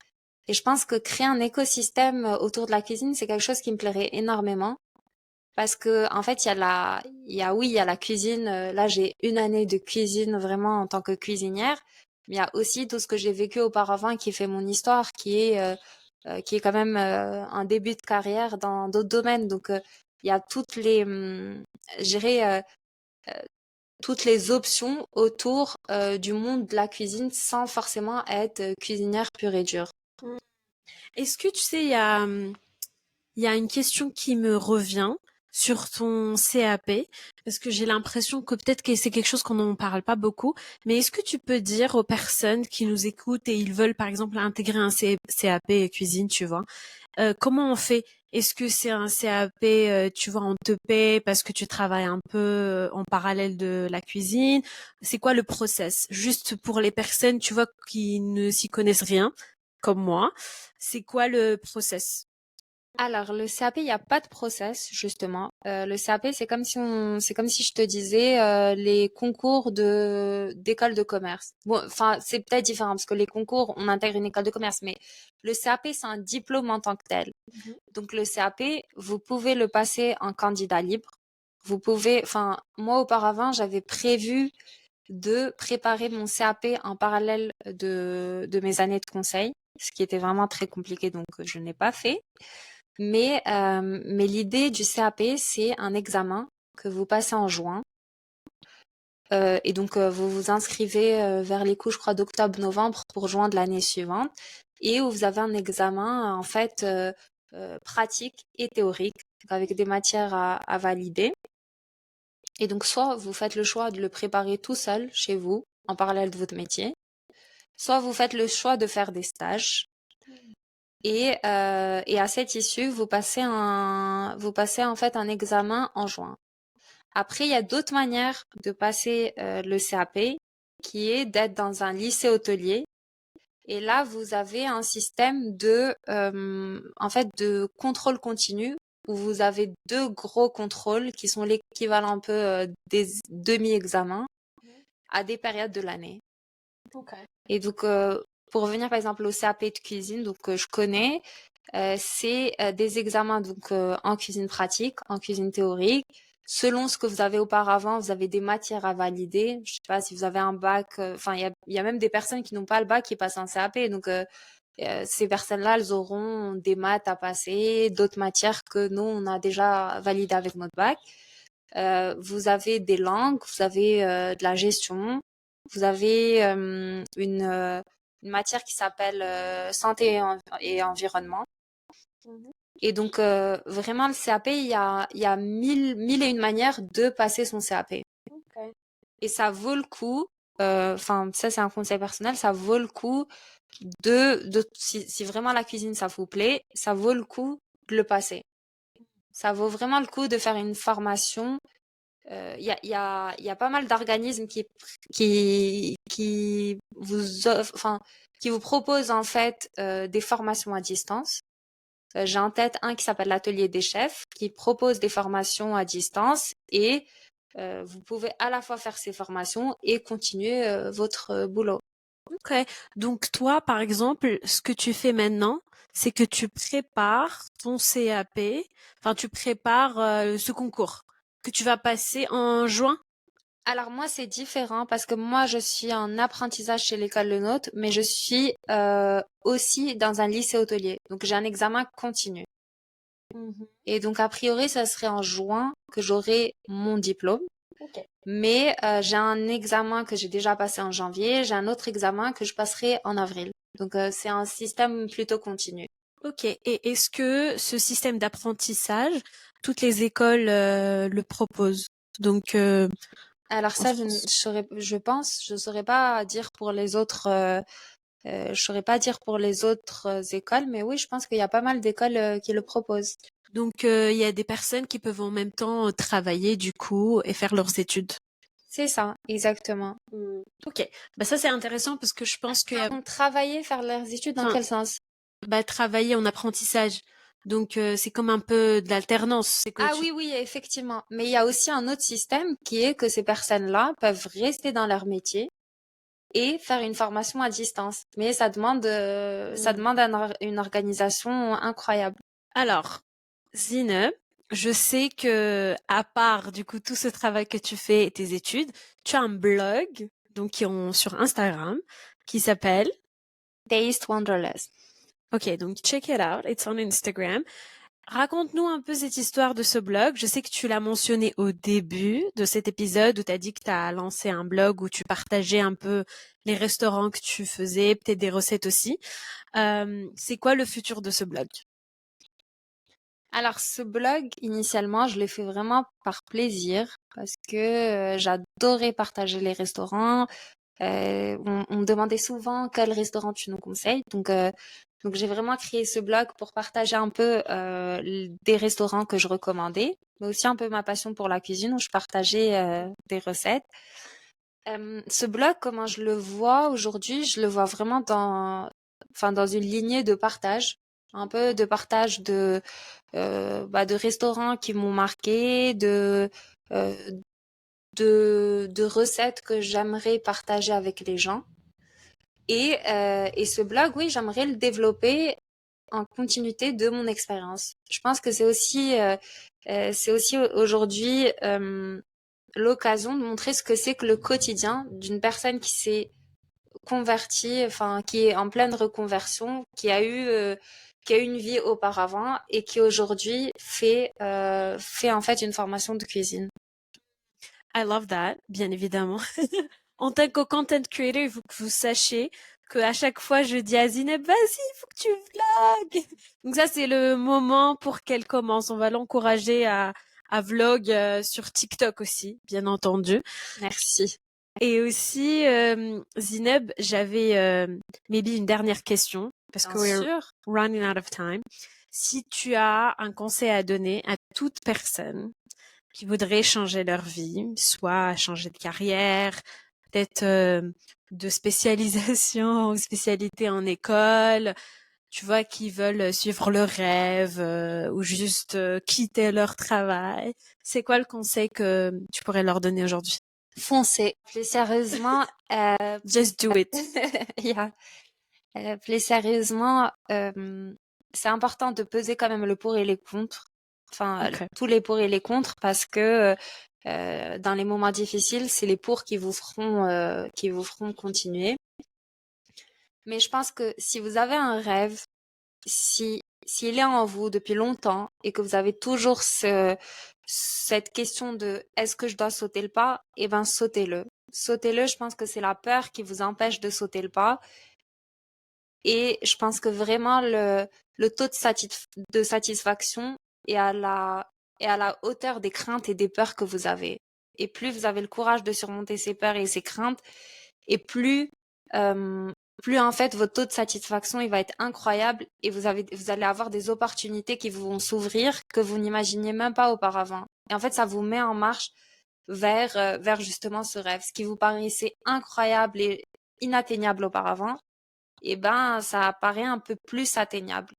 Et je pense que créer un écosystème autour de la cuisine, c'est quelque chose qui me plairait énormément. Parce que, en fait, oui, il y a la cuisine. Là, j'ai une année de cuisine vraiment en tant que cuisinière. Mais il y a aussi tout ce que j'ai vécu auparavant qui fait mon histoire, qui est quand même un début de carrière dans d'autres domaines. Donc, il y a je dirais, toutes les options autour du monde de la cuisine sans forcément être cuisinière pure et dure. Mm. Est-ce que tu sais, il y a une question qui me revient sur ton CAP, parce que j'ai l'impression que peut-être que c'est quelque chose qu'on n'en parle pas beaucoup, mais est-ce que tu peux dire aux personnes qui nous écoutent et ils veulent par exemple intégrer un CAP cuisine, tu vois, comment on fait? Est-ce que c'est un CAP, tu vois, on te paie parce que tu travailles un peu en parallèle de la cuisine? C'est quoi le process? Juste pour les personnes, tu vois, qui ne s'y connaissent rien, comme moi, c'est quoi le process? Alors, le CAP, il n'y a pas de process, justement. Le CAP, c'est comme si je te disais les concours d'école de commerce. Bon, enfin, c'est peut-être différent parce que les concours, on intègre une école de commerce, mais le CAP, c'est un diplôme en tant que tel. Mhm. Donc, le CAP, vous pouvez le passer en candidat libre. Vous pouvez, enfin, moi, auparavant, j'avais prévu de préparer mon CAP en parallèle de mes années de conseil, ce qui était vraiment très compliqué, donc je n'ai pas fait. Mais l'idée du CAP, c'est un examen que vous passez en juin. Et donc, vous vous inscrivez vers les coups, je crois, d'octobre-novembre pour juin de l'année suivante. Et où vous avez un examen, en fait, pratique et théorique, donc avec des matières à valider. Et donc, soit vous faites le choix de le préparer tout seul, chez vous, en parallèle de votre métier, soit vous faites le choix de faire des stages. Et à cette issue, vous passez en fait un examen en juin. Après, il y a d'autres manières de passer le CAP, qui est d'être dans un lycée hôtelier. Et là, vous avez un système en fait, de contrôle continu où vous avez deux gros contrôles qui sont l'équivalent un peu des demi-examens à des périodes de l'année. Ok. Et donc, pour revenir par exemple au CAP de cuisine, donc je connais, c'est des examens donc en cuisine pratique, en cuisine théorique. Selon ce que vous avez auparavant, vous avez des matières à valider. Je sais pas si vous avez un bac. Enfin, il y a même des personnes qui n'ont pas le bac qui passent un CAP. Donc, ces personnes-là, elles auront des maths à passer, d'autres matières que nous, on a déjà validées avec notre bac. Vous avez des langues, vous avez de la gestion, vous avez une matière qui s'appelle santé et environnement. Mhm. Et donc, vraiment, le CAP, il y a mille et une manières de passer son CAP. Ok. Et ça vaut le coup, enfin, ça c'est un conseil personnel, ça vaut le coup si vraiment la cuisine ça vous plaît, ça vaut le coup de le passer. Ça vaut vraiment le coup de faire une formation. Il y a pas mal d'organismes qui vous enfin, qui vous proposent en fait des formations à distance. J'ai en tête un qui s'appelle l'Atelier des chefs, qui propose des formations à distance et vous pouvez à la fois faire ces formations et continuer votre boulot. Ok. Donc toi, par exemple, ce que tu fais maintenant, c'est que tu prépares ton CAP, enfin tu prépares ce concours que tu vas passer en juin. Alors moi, c'est différent parce que moi, je suis en apprentissage chez l'école Le Nôtre, mais je suis aussi dans un lycée hôtelier. Donc j'ai un examen continu. Mhm. Et donc a priori, ça serait en juin que j'aurai mon diplôme. Ok. Mais j'ai un examen que j'ai déjà passé en janvier, j'ai un autre examen que je passerai en avril. Donc c'est un système plutôt continu. Ok. Et est-ce que ce système d'apprentissage, toutes les écoles le proposent? Donc, Alors en ça, France. je saurais pas dire pour les autres. Je saurais pas dire pour les autres écoles, mais oui, je pense qu'il y a pas mal d'écoles qui le proposent. Donc, il y a des personnes qui peuvent en même temps travailler du coup et faire leurs études. C'est ça, exactement. Ok. Bah ça c'est intéressant parce que je pense qu'il y a, Donc travailler, faire leurs études, dans enfin, quel sens? bah travailler en apprentissage. Donc c'est comme un peu de l'alternance. C'est que Ah tu. oui, oui, effectivement. Mais il y a aussi un autre système qui est que ces personnes-là peuvent rester dans leur métier et faire une formation à distance. Mais ça Hmm. demande une organisation incroyable. Alors, Zine, je sais que à part du coup tout ce travail que tu fais et tes études, tu as un blog donc sur Instagram qui s'appelle. Taste Wanderlust. Ok, donc check it out. It's on Instagram. Raconte-nous un peu cette histoire de ce blog. Je sais que tu l'as mentionné au début de cet épisode où tu as dit que tu as lancé un blog où tu partageais un peu les restaurants que tu faisais, peut-être des recettes aussi. C'est quoi le futur de ce blog? Alors, ce blog, initialement, je l'ai fait vraiment par plaisir parce que j'adorais partager les restaurants. On me demandait souvent quel restaurant tu nous conseilles. Donc j'ai vraiment créé ce blog pour partager un peu des restaurants que je recommandais, mais aussi un peu ma passion pour la cuisine où je partageais des recettes. Ce blog, comment je le vois aujourd'hui, je le vois vraiment enfin, dans une lignée de partage, un peu de partage de restaurants qui m'ont marqué, euh, de recettes que j'aimerais partager avec les gens. Et ce blog, oui, j'aimerais le développer en continuité de mon expérience. Je pense que c'est aussi aujourd'hui l'occasion de montrer ce que c'est que le quotidien d'une personne qui s'est convertie, enfin qui est en pleine reconversion, qui a eu une vie auparavant et qui aujourd'hui fait en fait une formation de cuisine. I love that, bien évidemment. En tant que content creator, il faut que vous sachiez que à chaque fois je dis à Zineb, vas-y, il faut que tu vlogs. Donc ça, c'est le moment pour qu'elle commence. On va l'encourager à vlog sur TikTok aussi, bien entendu. Merci. Et aussi, Zineb, j'avais maybe une dernière question parce Bien que we're sûr. running out of time. Si tu as un conseil à donner à toute personne qui voudraient changer leur vie, soit changer de carrière, peut-être de spécialisation ou spécialité en école, tu vois, qui veulent suivre leur rêve ou juste quitter leur travail. C'est quoi le conseil que tu pourrais leur donner aujourd'hui? Foncez. Plus sérieusement, Just do it. yeah. Plus sérieusement, c'est important de peser quand même le pour et les contre. Enfin, Okay. tous les pour et les contre parce que dans les moments difficiles, c'est les pour qui vous feront continuer. Mais je pense que si vous avez un rêve, s'il est en vous depuis longtemps et que vous avez toujours cette question de est-ce que je dois sauter le pas, eh ben sautez-le. Sautez-le, je pense que c'est la peur qui vous empêche de sauter le pas. Et je pense que vraiment le taux de satisfaction est est à la hauteur des craintes et des peurs que vous avez. Et plus vous avez le courage de surmonter ces peurs et ces craintes, et euh, plus en fait votre taux de satisfaction il va être incroyable et vous allez avoir des opportunités qui vont s'ouvrir que vous n'imaginiez même pas auparavant. Et en fait, ça vous met en marche vers justement ce rêve. Ce qui vous paraissait incroyable et inatteignable auparavant, eh ben, ça paraît un peu plus atteignable.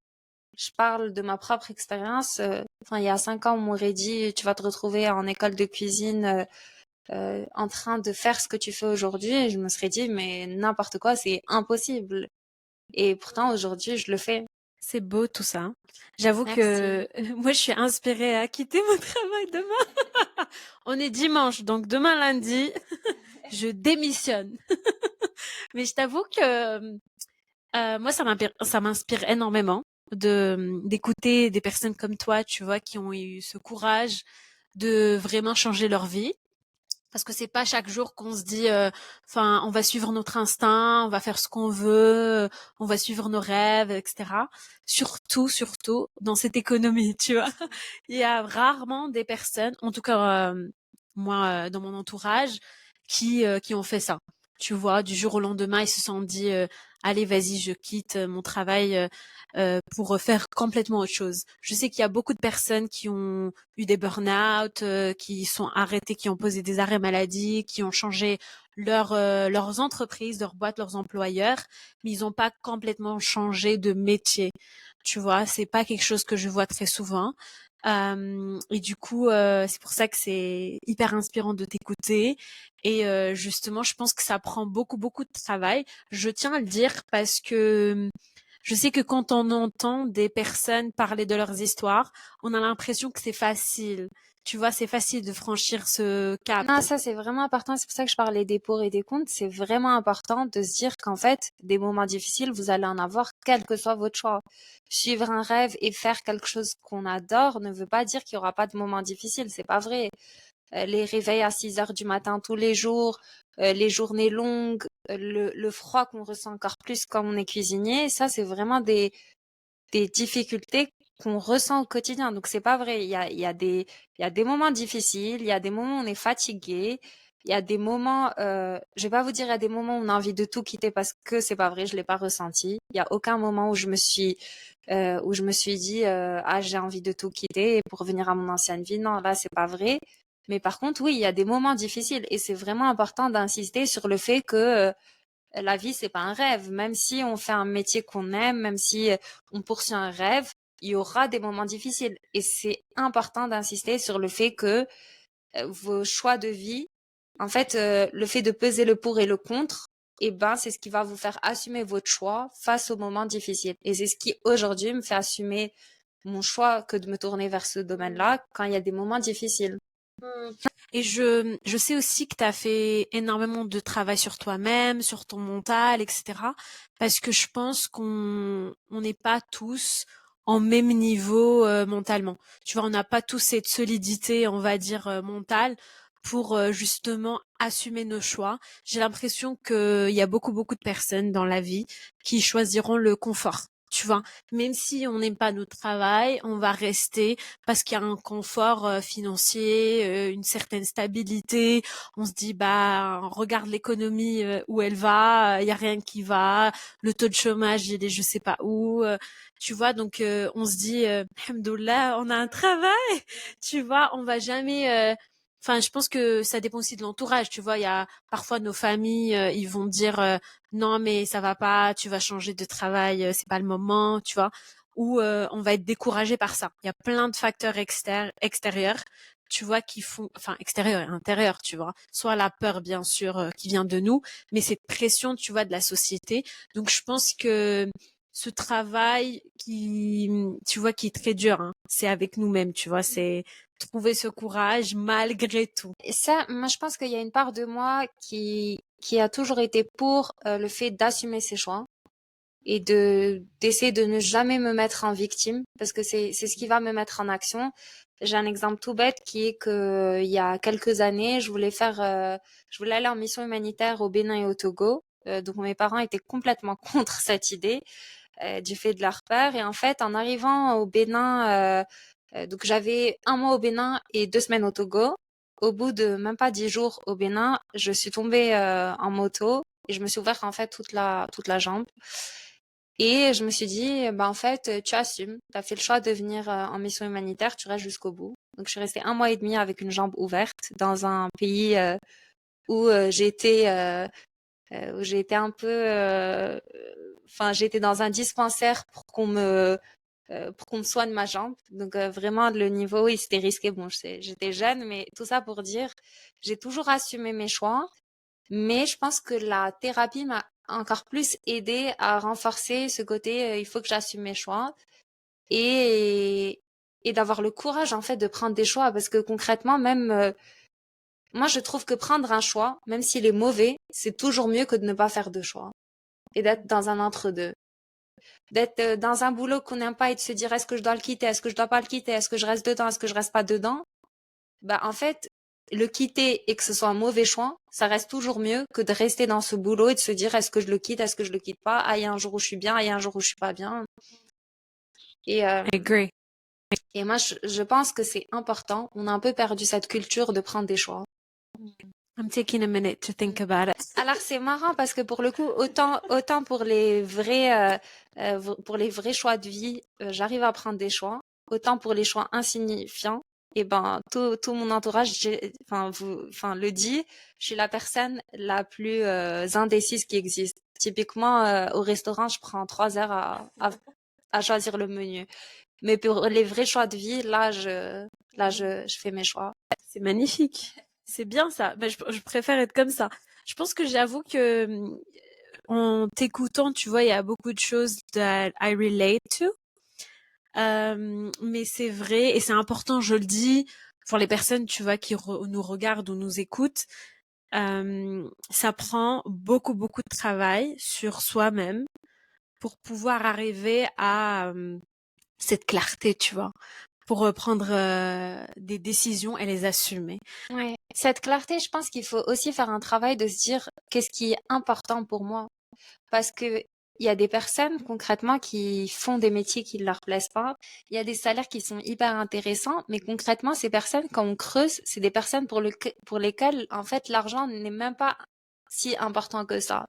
Je parle de ma propre expérience. Enfin, il y a 5 ans, on m'aurait dit, tu vas te retrouver en école de cuisine en train de faire ce que tu fais aujourd'hui. Et je me serais dit, mais n'importe quoi, c'est impossible. Et pourtant, aujourd'hui, je le fais. C'est beau tout ça. J'avoue Merci. que moi, je suis inspirée à quitter mon travail demain. On est dimanche, donc demain lundi, je démissionne. Mais je t'avoue que moi, ça m'inspire énormément d'écouter des personnes comme toi, tu vois, qui ont eu ce courage de vraiment changer leur vie. Parce que c'est pas chaque jour qu'on se dit, enfin, on va suivre notre instinct, on va faire ce qu'on veut, on va suivre nos rêves, etc. Surtout dans cette économie, tu vois. Il y a rarement des personnes, en tout cas moi dans mon entourage, qui ont fait ça. Tu vois, du jour au lendemain, ils se sont dit, allez, vas-y, je quitte mon travail pour faire complètement autre chose. Je sais qu'il y a beaucoup de personnes qui ont eu des burn-out, qui sont arrêtés, qui ont posé des arrêts maladie, qui ont changé leurs entreprises, leurs boîtes, leurs employeurs, mais ils n'ont pas complètement changé de métier. Tu vois, c'est pas quelque chose que je vois très souvent. Et du coup, c'est pour ça que c'est hyper inspirant de t'écouter. Et justement, je pense que ça prend beaucoup de travail. Je tiens à le dire parce que je sais que quand on entend des personnes parler de leurs histoires, on a l'impression que c'est facile. Tu vois, c'est facile de franchir ce cap. Non, ça c'est vraiment important. C'est pour ça que je parlais des pour et des contre. C'est vraiment important de se dire qu'en fait, des moments difficiles, vous allez en avoir quel que soit votre choix. Suivre un rêve et faire quelque chose qu'on adore ne veut pas dire qu'il y aura pas de moments difficiles. C'est pas vrai. Les réveils à 6 heures du matin tous les jours, les journées longues, le froid qu'on ressent encore plus quand on est cuisinier, ça c'est vraiment des difficultés qu'on ressent au quotidien. Donc c'est pas vrai. Il y a des moments difficiles, il y a des moments où on est fatigué, il y a des moments, je vais pas vous dire il y a des moments où on a envie de tout quitter parce que c'est pas vrai, je l'ai pas ressenti. Il y a aucun moment où je me suis dit ah j'ai envie de tout quitter pour revenir à mon ancienne vie. Non, là c'est pas vrai. Mais par contre, oui, il y a des moments difficiles et c'est vraiment important d'insister sur le fait que la vie, c'est pas un rêve. Même si on fait un métier qu'on aime, même si on poursuit un rêve, il y aura des moments difficiles. Et c'est important d'insister sur le fait que vos choix de vie, en fait, le fait de peser le pour et le contre, eh ben, c'est ce qui va vous faire assumer votre choix face aux moments difficiles. Et c'est ce qui, aujourd'hui, me fait assumer mon choix que de me tourner vers ce domaine-là quand il y a des moments difficiles. Mmh. Et je sais aussi que tu as fait énormément de travail sur toi-même, sur ton mental, etc. Parce que je pense qu'on n'est pas tous en même niveau mentalement. Tu vois, on n'a pas tous cette solidité, on va dire, mentale pour justement assumer nos choix. J'ai l'impression qu'il y a beaucoup de personnes dans la vie qui choisiront le confort. Tu vois, même si on n'aime pas notre travail, on va rester parce qu'il y a un confort financier, une certaine stabilité. On se dit bah regarde l'économie où elle va, il y a rien qui va, le taux de chômage il est je sais pas où. Tu vois donc on se dit Alhamdoulilah, on a un travail. Tu vois, on va jamais Enfin, je pense que ça dépend aussi de l'entourage, tu vois. Il y a parfois nos familles, ils vont dire non mais ça va pas, tu vas changer de travail, c'est pas le moment, tu vois où on va être découragé par ça. Il y a plein de facteurs extérieurs, tu vois, qui font, enfin extérieurs et intérieurs, tu vois. Soit la peur, bien sûr, qui vient de nous, mais cette pression, tu vois, de la société. Donc je pense que ce travail qui, tu vois, qui est très dur, hein, c'est avec nous-mêmes, tu vois, c'est trouver ce courage malgré tout. Et ça, moi, je pense qu'il y a une part de moi qui a toujours été pour le fait d'assumer ses choix et d'essayer de ne jamais me mettre en victime parce que c'est ce qui va me mettre en action. J'ai un exemple tout bête qui est que il y a quelques années, je voulais aller en mission humanitaire au Bénin et au Togo. Donc mes parents étaient complètement contre cette idée du fait de leur peur. Et en fait, en arrivant au Bénin, donc j'avais un mois au Bénin et 2 semaines au Togo. Au bout de même pas 10 jours au Bénin, je suis tombée en moto et je me suis ouvert en fait toute la jambe. Et je me suis dit, bah en fait, tu assumes, tu as fait le choix de venir en mission humanitaire, tu restes jusqu'au bout. Donc je suis restée un mois et demi avec une jambe ouverte dans un pays où j'ai été un peu, enfin j'étais dans un dispensaire pour qu'on me soigne ma jambe. Donc vraiment le niveau, oui, c'était risqué. Bon, j'étais jeune, mais tout ça pour dire, j'ai toujours assumé mes choix. Mais je pense que la thérapie m'a encore plus aidé à renforcer ce côté, il faut que j'assume mes choix et et d'avoir le courage en fait de prendre des choix parce que concrètement même moi je trouve que prendre un choix, même s'il est mauvais, c'est toujours mieux que de ne pas faire de choix et d'être dans un entre-deux. D'être dans un boulot qu'on n'aime pas et de se dire est-ce que je dois le quitter, est-ce que je dois pas le quitter, est-ce que je reste dedans, est-ce que je reste pas dedans, bah en fait le quitter et que ce soit un mauvais choix, ça reste toujours mieux que de rester dans ce boulot et de se dire est-ce que je le quitte, est-ce que je le quitte pas, ah il y a un jour où je suis bien, ah il y a un jour où je suis pas bien. Et I agree. et moi je pense que c'est important. On a un peu perdu cette culture de prendre des choix. I'm taking a minute to think about it. Alors c'est marrant parce que pour le coup, autant pour les vrais choix de vie, j'arrive à prendre des choix. Autant pour les choix insignifiants, et ben tout mon entourage, enfin le dit, je suis la personne la plus indécise qui existe. Typiquement au restaurant, je prends 3 heures à choisir le menu. Mais pour les vrais choix de vie, je fais mes choix. C'est magnifique. C'est bien ça. Mais je préfère être comme ça. Je pense que j'avoue que en t'écoutant, tu vois, il y a beaucoup de choses that I relate to. Mais c'est vrai et c'est important, je le dis, pour les personnes, tu vois, qui nous regardent ou nous écoutent. Ça prend beaucoup, beaucoup de travail sur soi-même pour pouvoir arriver à cette clarté, tu vois, pour prendre des décisions et les assumer. Ouais. Cette clarté, je pense qu'il faut aussi faire un travail de se dire qu'est-ce qui est important pour moi. Parce que il y a des personnes concrètement qui font des métiers qui ne leur plaisent pas. Il y a des salaires qui sont hyper intéressants, mais concrètement, ces personnes, quand on creuse, c'est des personnes pour lesquelles, en fait, l'argent n'est même pas si important que ça.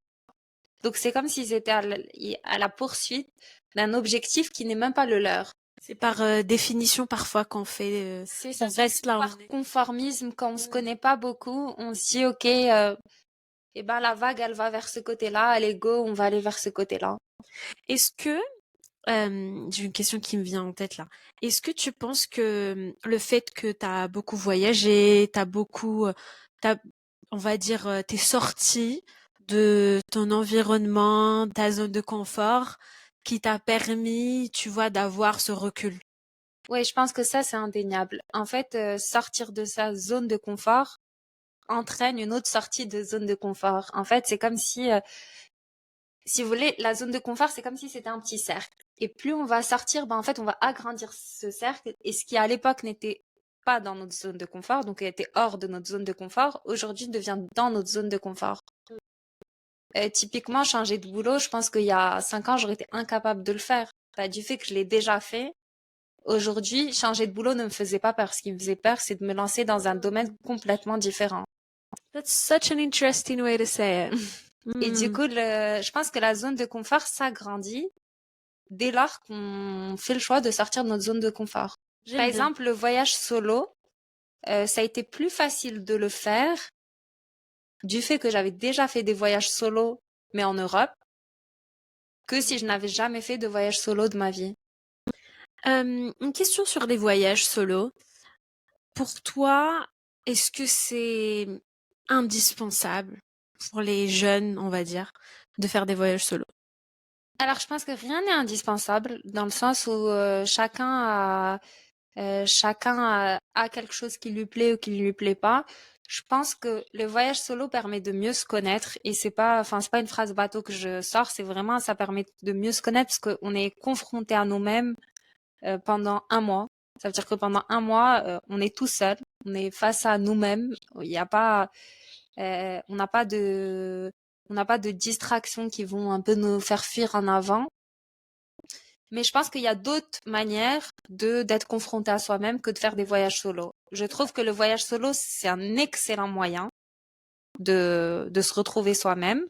Donc c'est comme s'ils étaient à la poursuite d'un objectif qui n'est même pas le leur. C'est par définition parfois qu'on fait, C'est on ça. reste là où Par on est. conformisme, quand on se Ouais. connaît pas beaucoup, on se dit ok, eh ben la vague elle va vers ce côté-là, allez go, on va aller vers ce côté-là. Est-ce que j'ai une question qui me vient en tête là. Est-ce que tu penses que le fait que tu as beaucoup voyagé, t'as, on va dire, t'es sorti de ton environnement, ta zone de confort, qui t'a permis, tu vois, d'avoir ce recul? Oui, je pense que ça c'est indéniable. En fait, sortir de sa zone de confort entraîne une autre sortie de zone de confort. En fait, c'est comme si vous voulez, la zone de confort, c'est comme si c'était un petit cercle. Et plus on va sortir, ben en fait, on va agrandir ce cercle. Et ce qui à l'époque n'était pas dans notre zone de confort, donc était hors de notre zone de confort, aujourd'hui devient dans notre zone de confort. Typiquement, changer de boulot, je pense qu'il y a 5 ans, j'aurais été incapable de le faire. Bah, du fait que je l'ai déjà fait, aujourd'hui, changer de boulot ne me faisait pas peur. Ce qui me faisait peur, c'est de me lancer dans un domaine complètement différent. That's such an interesting way to say it. Et du Hmm, coup, je pense que la zone de confort s'agrandit dès lors qu'on fait le choix de sortir de notre zone de confort. Par j'aime bien. exemple, le voyage solo, ça a été plus facile de le faire du fait que j'avais déjà fait des voyages solo, mais en Europe, que si je n'avais jamais fait de voyage solo de ma vie. Une question sur les voyages solo. Pour toi, est-ce que c'est indispensable pour les jeunes, on va dire, de faire des voyages solo? Alors, je pense que rien n'est indispensable dans le sens où chacun a quelque chose qui lui plaît ou qui ne lui plaît pas. Je pense que le voyage solo permet de mieux se connaître et c'est pas une phrase bateau que je sors, c'est vraiment, ça permet de mieux se connaître parce qu'on est confronté à nous-mêmes pendant un mois. Ça veut dire que pendant un mois, on est tout seul, on est face à nous-mêmes. Il n'y a pas, on n'a pas on n'a pas de distractions qui vont un peu nous faire fuir en avant. Mais je pense qu'il y a d'autres manières d'être confronté à soi-même que de faire des voyages solo. Je trouve que le voyage solo, c'est un excellent moyen de se retrouver soi-même.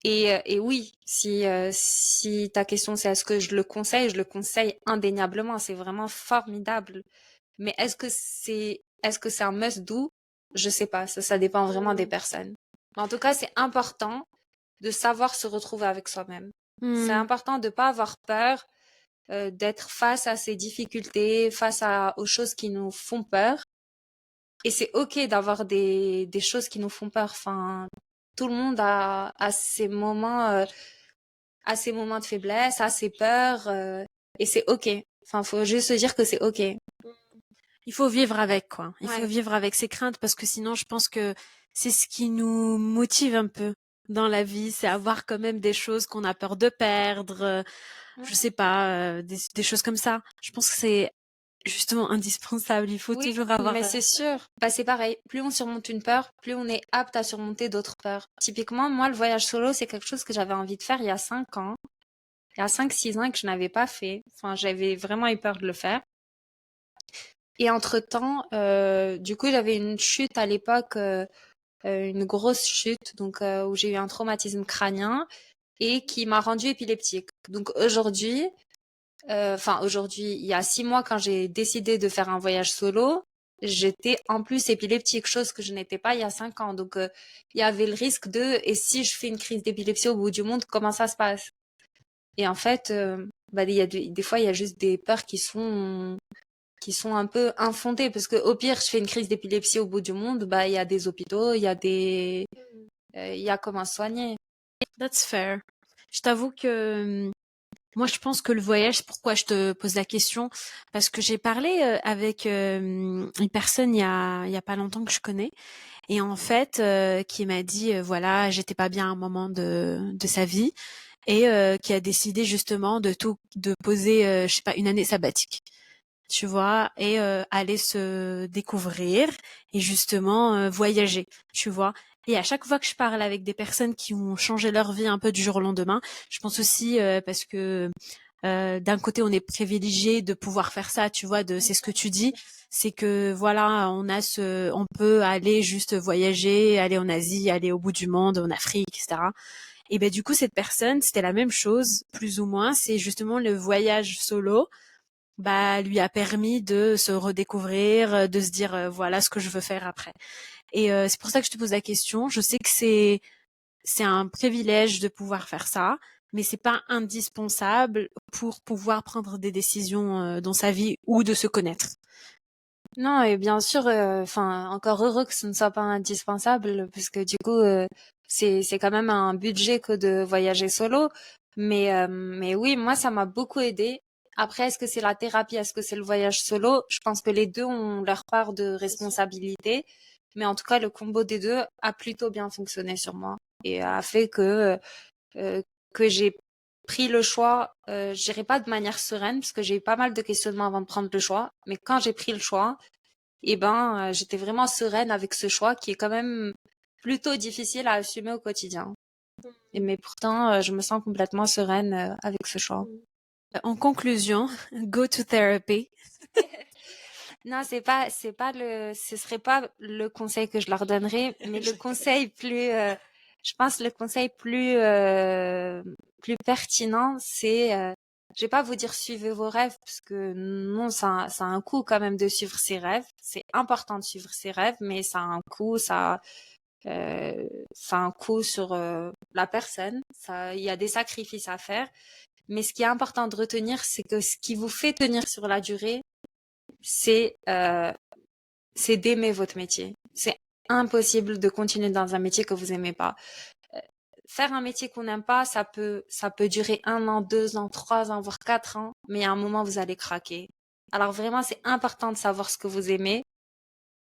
Et oui, si ta question c'est est-ce que je le conseille indéniablement. C'est vraiment formidable. Mais est-ce que c'est un must-do? Je sais pas. Ça dépend vraiment des personnes. Mais en tout cas, c'est important de savoir se retrouver avec soi-même. C'est Hmm. important de pas avoir peur d'être face à ces difficultés, aux choses qui nous font peur. Et c'est ok d'avoir des choses qui nous font peur. Enfin, tout le monde a ses moments de faiblesse, a ses peurs, et c'est ok. Enfin, faut juste se dire que c'est ok. Il faut vivre avec, quoi. Il faut Ouais. vivre avec ses craintes parce que sinon, je pense que c'est ce qui nous motive un peu dans la vie, c'est avoir quand même des choses qu'on a peur de perdre, je sais pas, des choses comme ça. Je pense que c'est justement indispensable. Il faut Oui, toujours avoir. mais c'est sûr. Bah, c'est pareil. Plus on surmonte une peur, plus on est apte à surmonter d'autres peurs. Typiquement, moi, le voyage solo, c'est quelque chose que j'avais envie de faire il y a 5 ans. Il y a 5, 6 ans et que je n'avais pas fait. Enfin, j'avais vraiment eu peur de le faire. Et entre-temps, du coup, j'avais une chute à l'époque, une grosse chute, donc où j'ai eu un traumatisme crânien et qui m'a rendue épileptique. Donc aujourd'hui, il y a 6 mois, quand j'ai décidé de faire un voyage solo, j'étais en plus épileptique, chose que je n'étais pas il y a 5 ans. Donc, il y avait le risque et si je fais une crise d'épilepsie au bout du monde, comment ça se passe? Et en fait, bah, il y a des fois, il y a juste des peurs qui sont un peu infondées, parce que au pire, je fais une crise d'épilepsie au bout du monde, bah, il y a des hôpitaux, il y a comment se soigner. That's fair. Je t'avoue que moi, je pense que le voyage, pourquoi je te pose la question? Parce que j'ai parlé avec une personne il y a pas longtemps que je connais, et en fait, qui m'a dit, voilà, j'étais pas bien à un moment de sa vie, et qui a décidé justement de poser, je sais pas, une année sabbatique, tu vois, et aller se découvrir et justement voyager, tu vois. Et à chaque fois que je parle avec des personnes qui ont changé leur vie un peu du jour au lendemain, je pense aussi parce que d'un côté on est privilégié de pouvoir faire ça, tu vois, c'est ce que tu dis, c'est que voilà, on peut aller juste voyager, aller en Asie, aller au bout du monde, en Afrique, etc. Et ben du coup cette personne, c'était la même chose, plus ou moins, c'est justement le voyage solo bah lui a permis de se redécouvrir, de se dire voilà ce que je veux faire après. Et c'est pour ça que je te pose la question. Je sais que c'est un privilège de pouvoir faire ça, mais c'est pas indispensable pour pouvoir prendre des décisions dans sa vie ou de se connaître. Non, et bien sûr, enfin, encore heureux que ce ne soit pas indispensable, parce que du coup, c'est quand même un budget que de voyager solo. Mais oui, moi, ça m'a beaucoup aidé. Après, est-ce que c'est la thérapie, est-ce que c'est le voyage solo? Je pense que les deux ont leur part de responsabilité, mais en tout cas, le combo des deux a plutôt bien fonctionné sur moi et a fait euh, que j'ai pris le choix. Je dirais pas de manière sereine, parce que j'ai eu pas mal de questionnements avant de prendre le choix, mais quand j'ai pris le choix, et ben, j'étais vraiment sereine avec ce choix qui est quand même plutôt difficile à assumer au quotidien. Mais pourtant, je me sens complètement sereine avec ce choix. En conclusion, go to therapy. Non, ce serait pas le conseil que je leur donnerais, mais le conseil je pense le conseil plus pertinent, c'est, je vais pas vous dire suivez vos rêves, parce que non, ça a un coût quand même de suivre ses rêves. C'est important de suivre ses rêves, mais ça a un coût, ça a un coût sur la personne. Il y a des sacrifices à faire. Mais ce qui est important de retenir, c'est que ce qui vous fait tenir sur la durée, c'est d'aimer votre métier. C'est impossible de continuer dans un métier que vous aimez pas. Faire un métier qu'on n'aime pas, ça peut durer 1 an, 2 ans, 3 ans, voire 4 ans, mais à un moment vous allez craquer. Alors vraiment, c'est important de savoir ce que vous aimez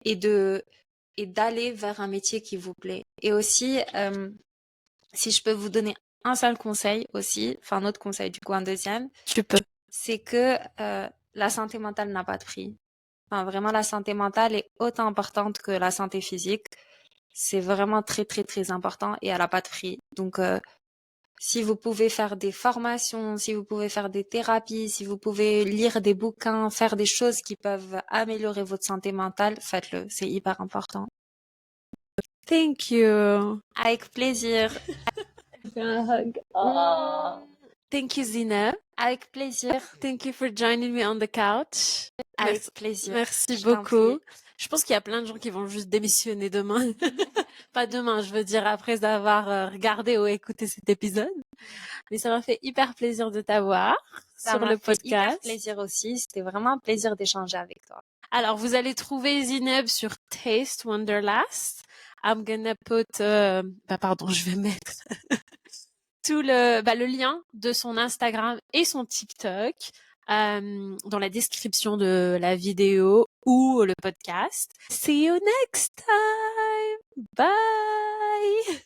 et d'aller vers un métier qui vous plaît. Et aussi, si je peux vous donner un seul conseil aussi, enfin un autre conseil du coup, un deuxième, Tu peux. c'est que la santé mentale n'a pas de prix. Enfin, vraiment, la santé mentale est autant importante que la santé physique. C'est vraiment très, très, très important et elle n'a pas de prix. Donc, si vous pouvez faire des formations, si vous pouvez faire des thérapies, si vous pouvez lire des bouquins, faire des choses qui peuvent améliorer votre santé mentale, faites-le. C'est hyper important. Thank you. Avec plaisir. Un hug. Oh. Thank you, Zina. Avec plaisir. Thank you for joining me on the couch. Avec Merci, plaisir. merci Je t'en beaucoup. prie. Je pense qu'il y a plein de gens qui vont juste démissionner demain. Pas demain, je veux dire après avoir regardé ou écouté cet épisode. Mais ça m'a fait hyper plaisir de t'avoir Ça sur m'a le fait hyper podcast. plaisir aussi. C'était vraiment un plaisir d'échanger avec toi. Alors, vous allez trouver Zineb sur Taste Wanderlust. I'm gonna put, pardon, je vais mettre tout le lien de son Instagram et son TikTok dans la description de la vidéo ou le podcast. See you next time. Bye.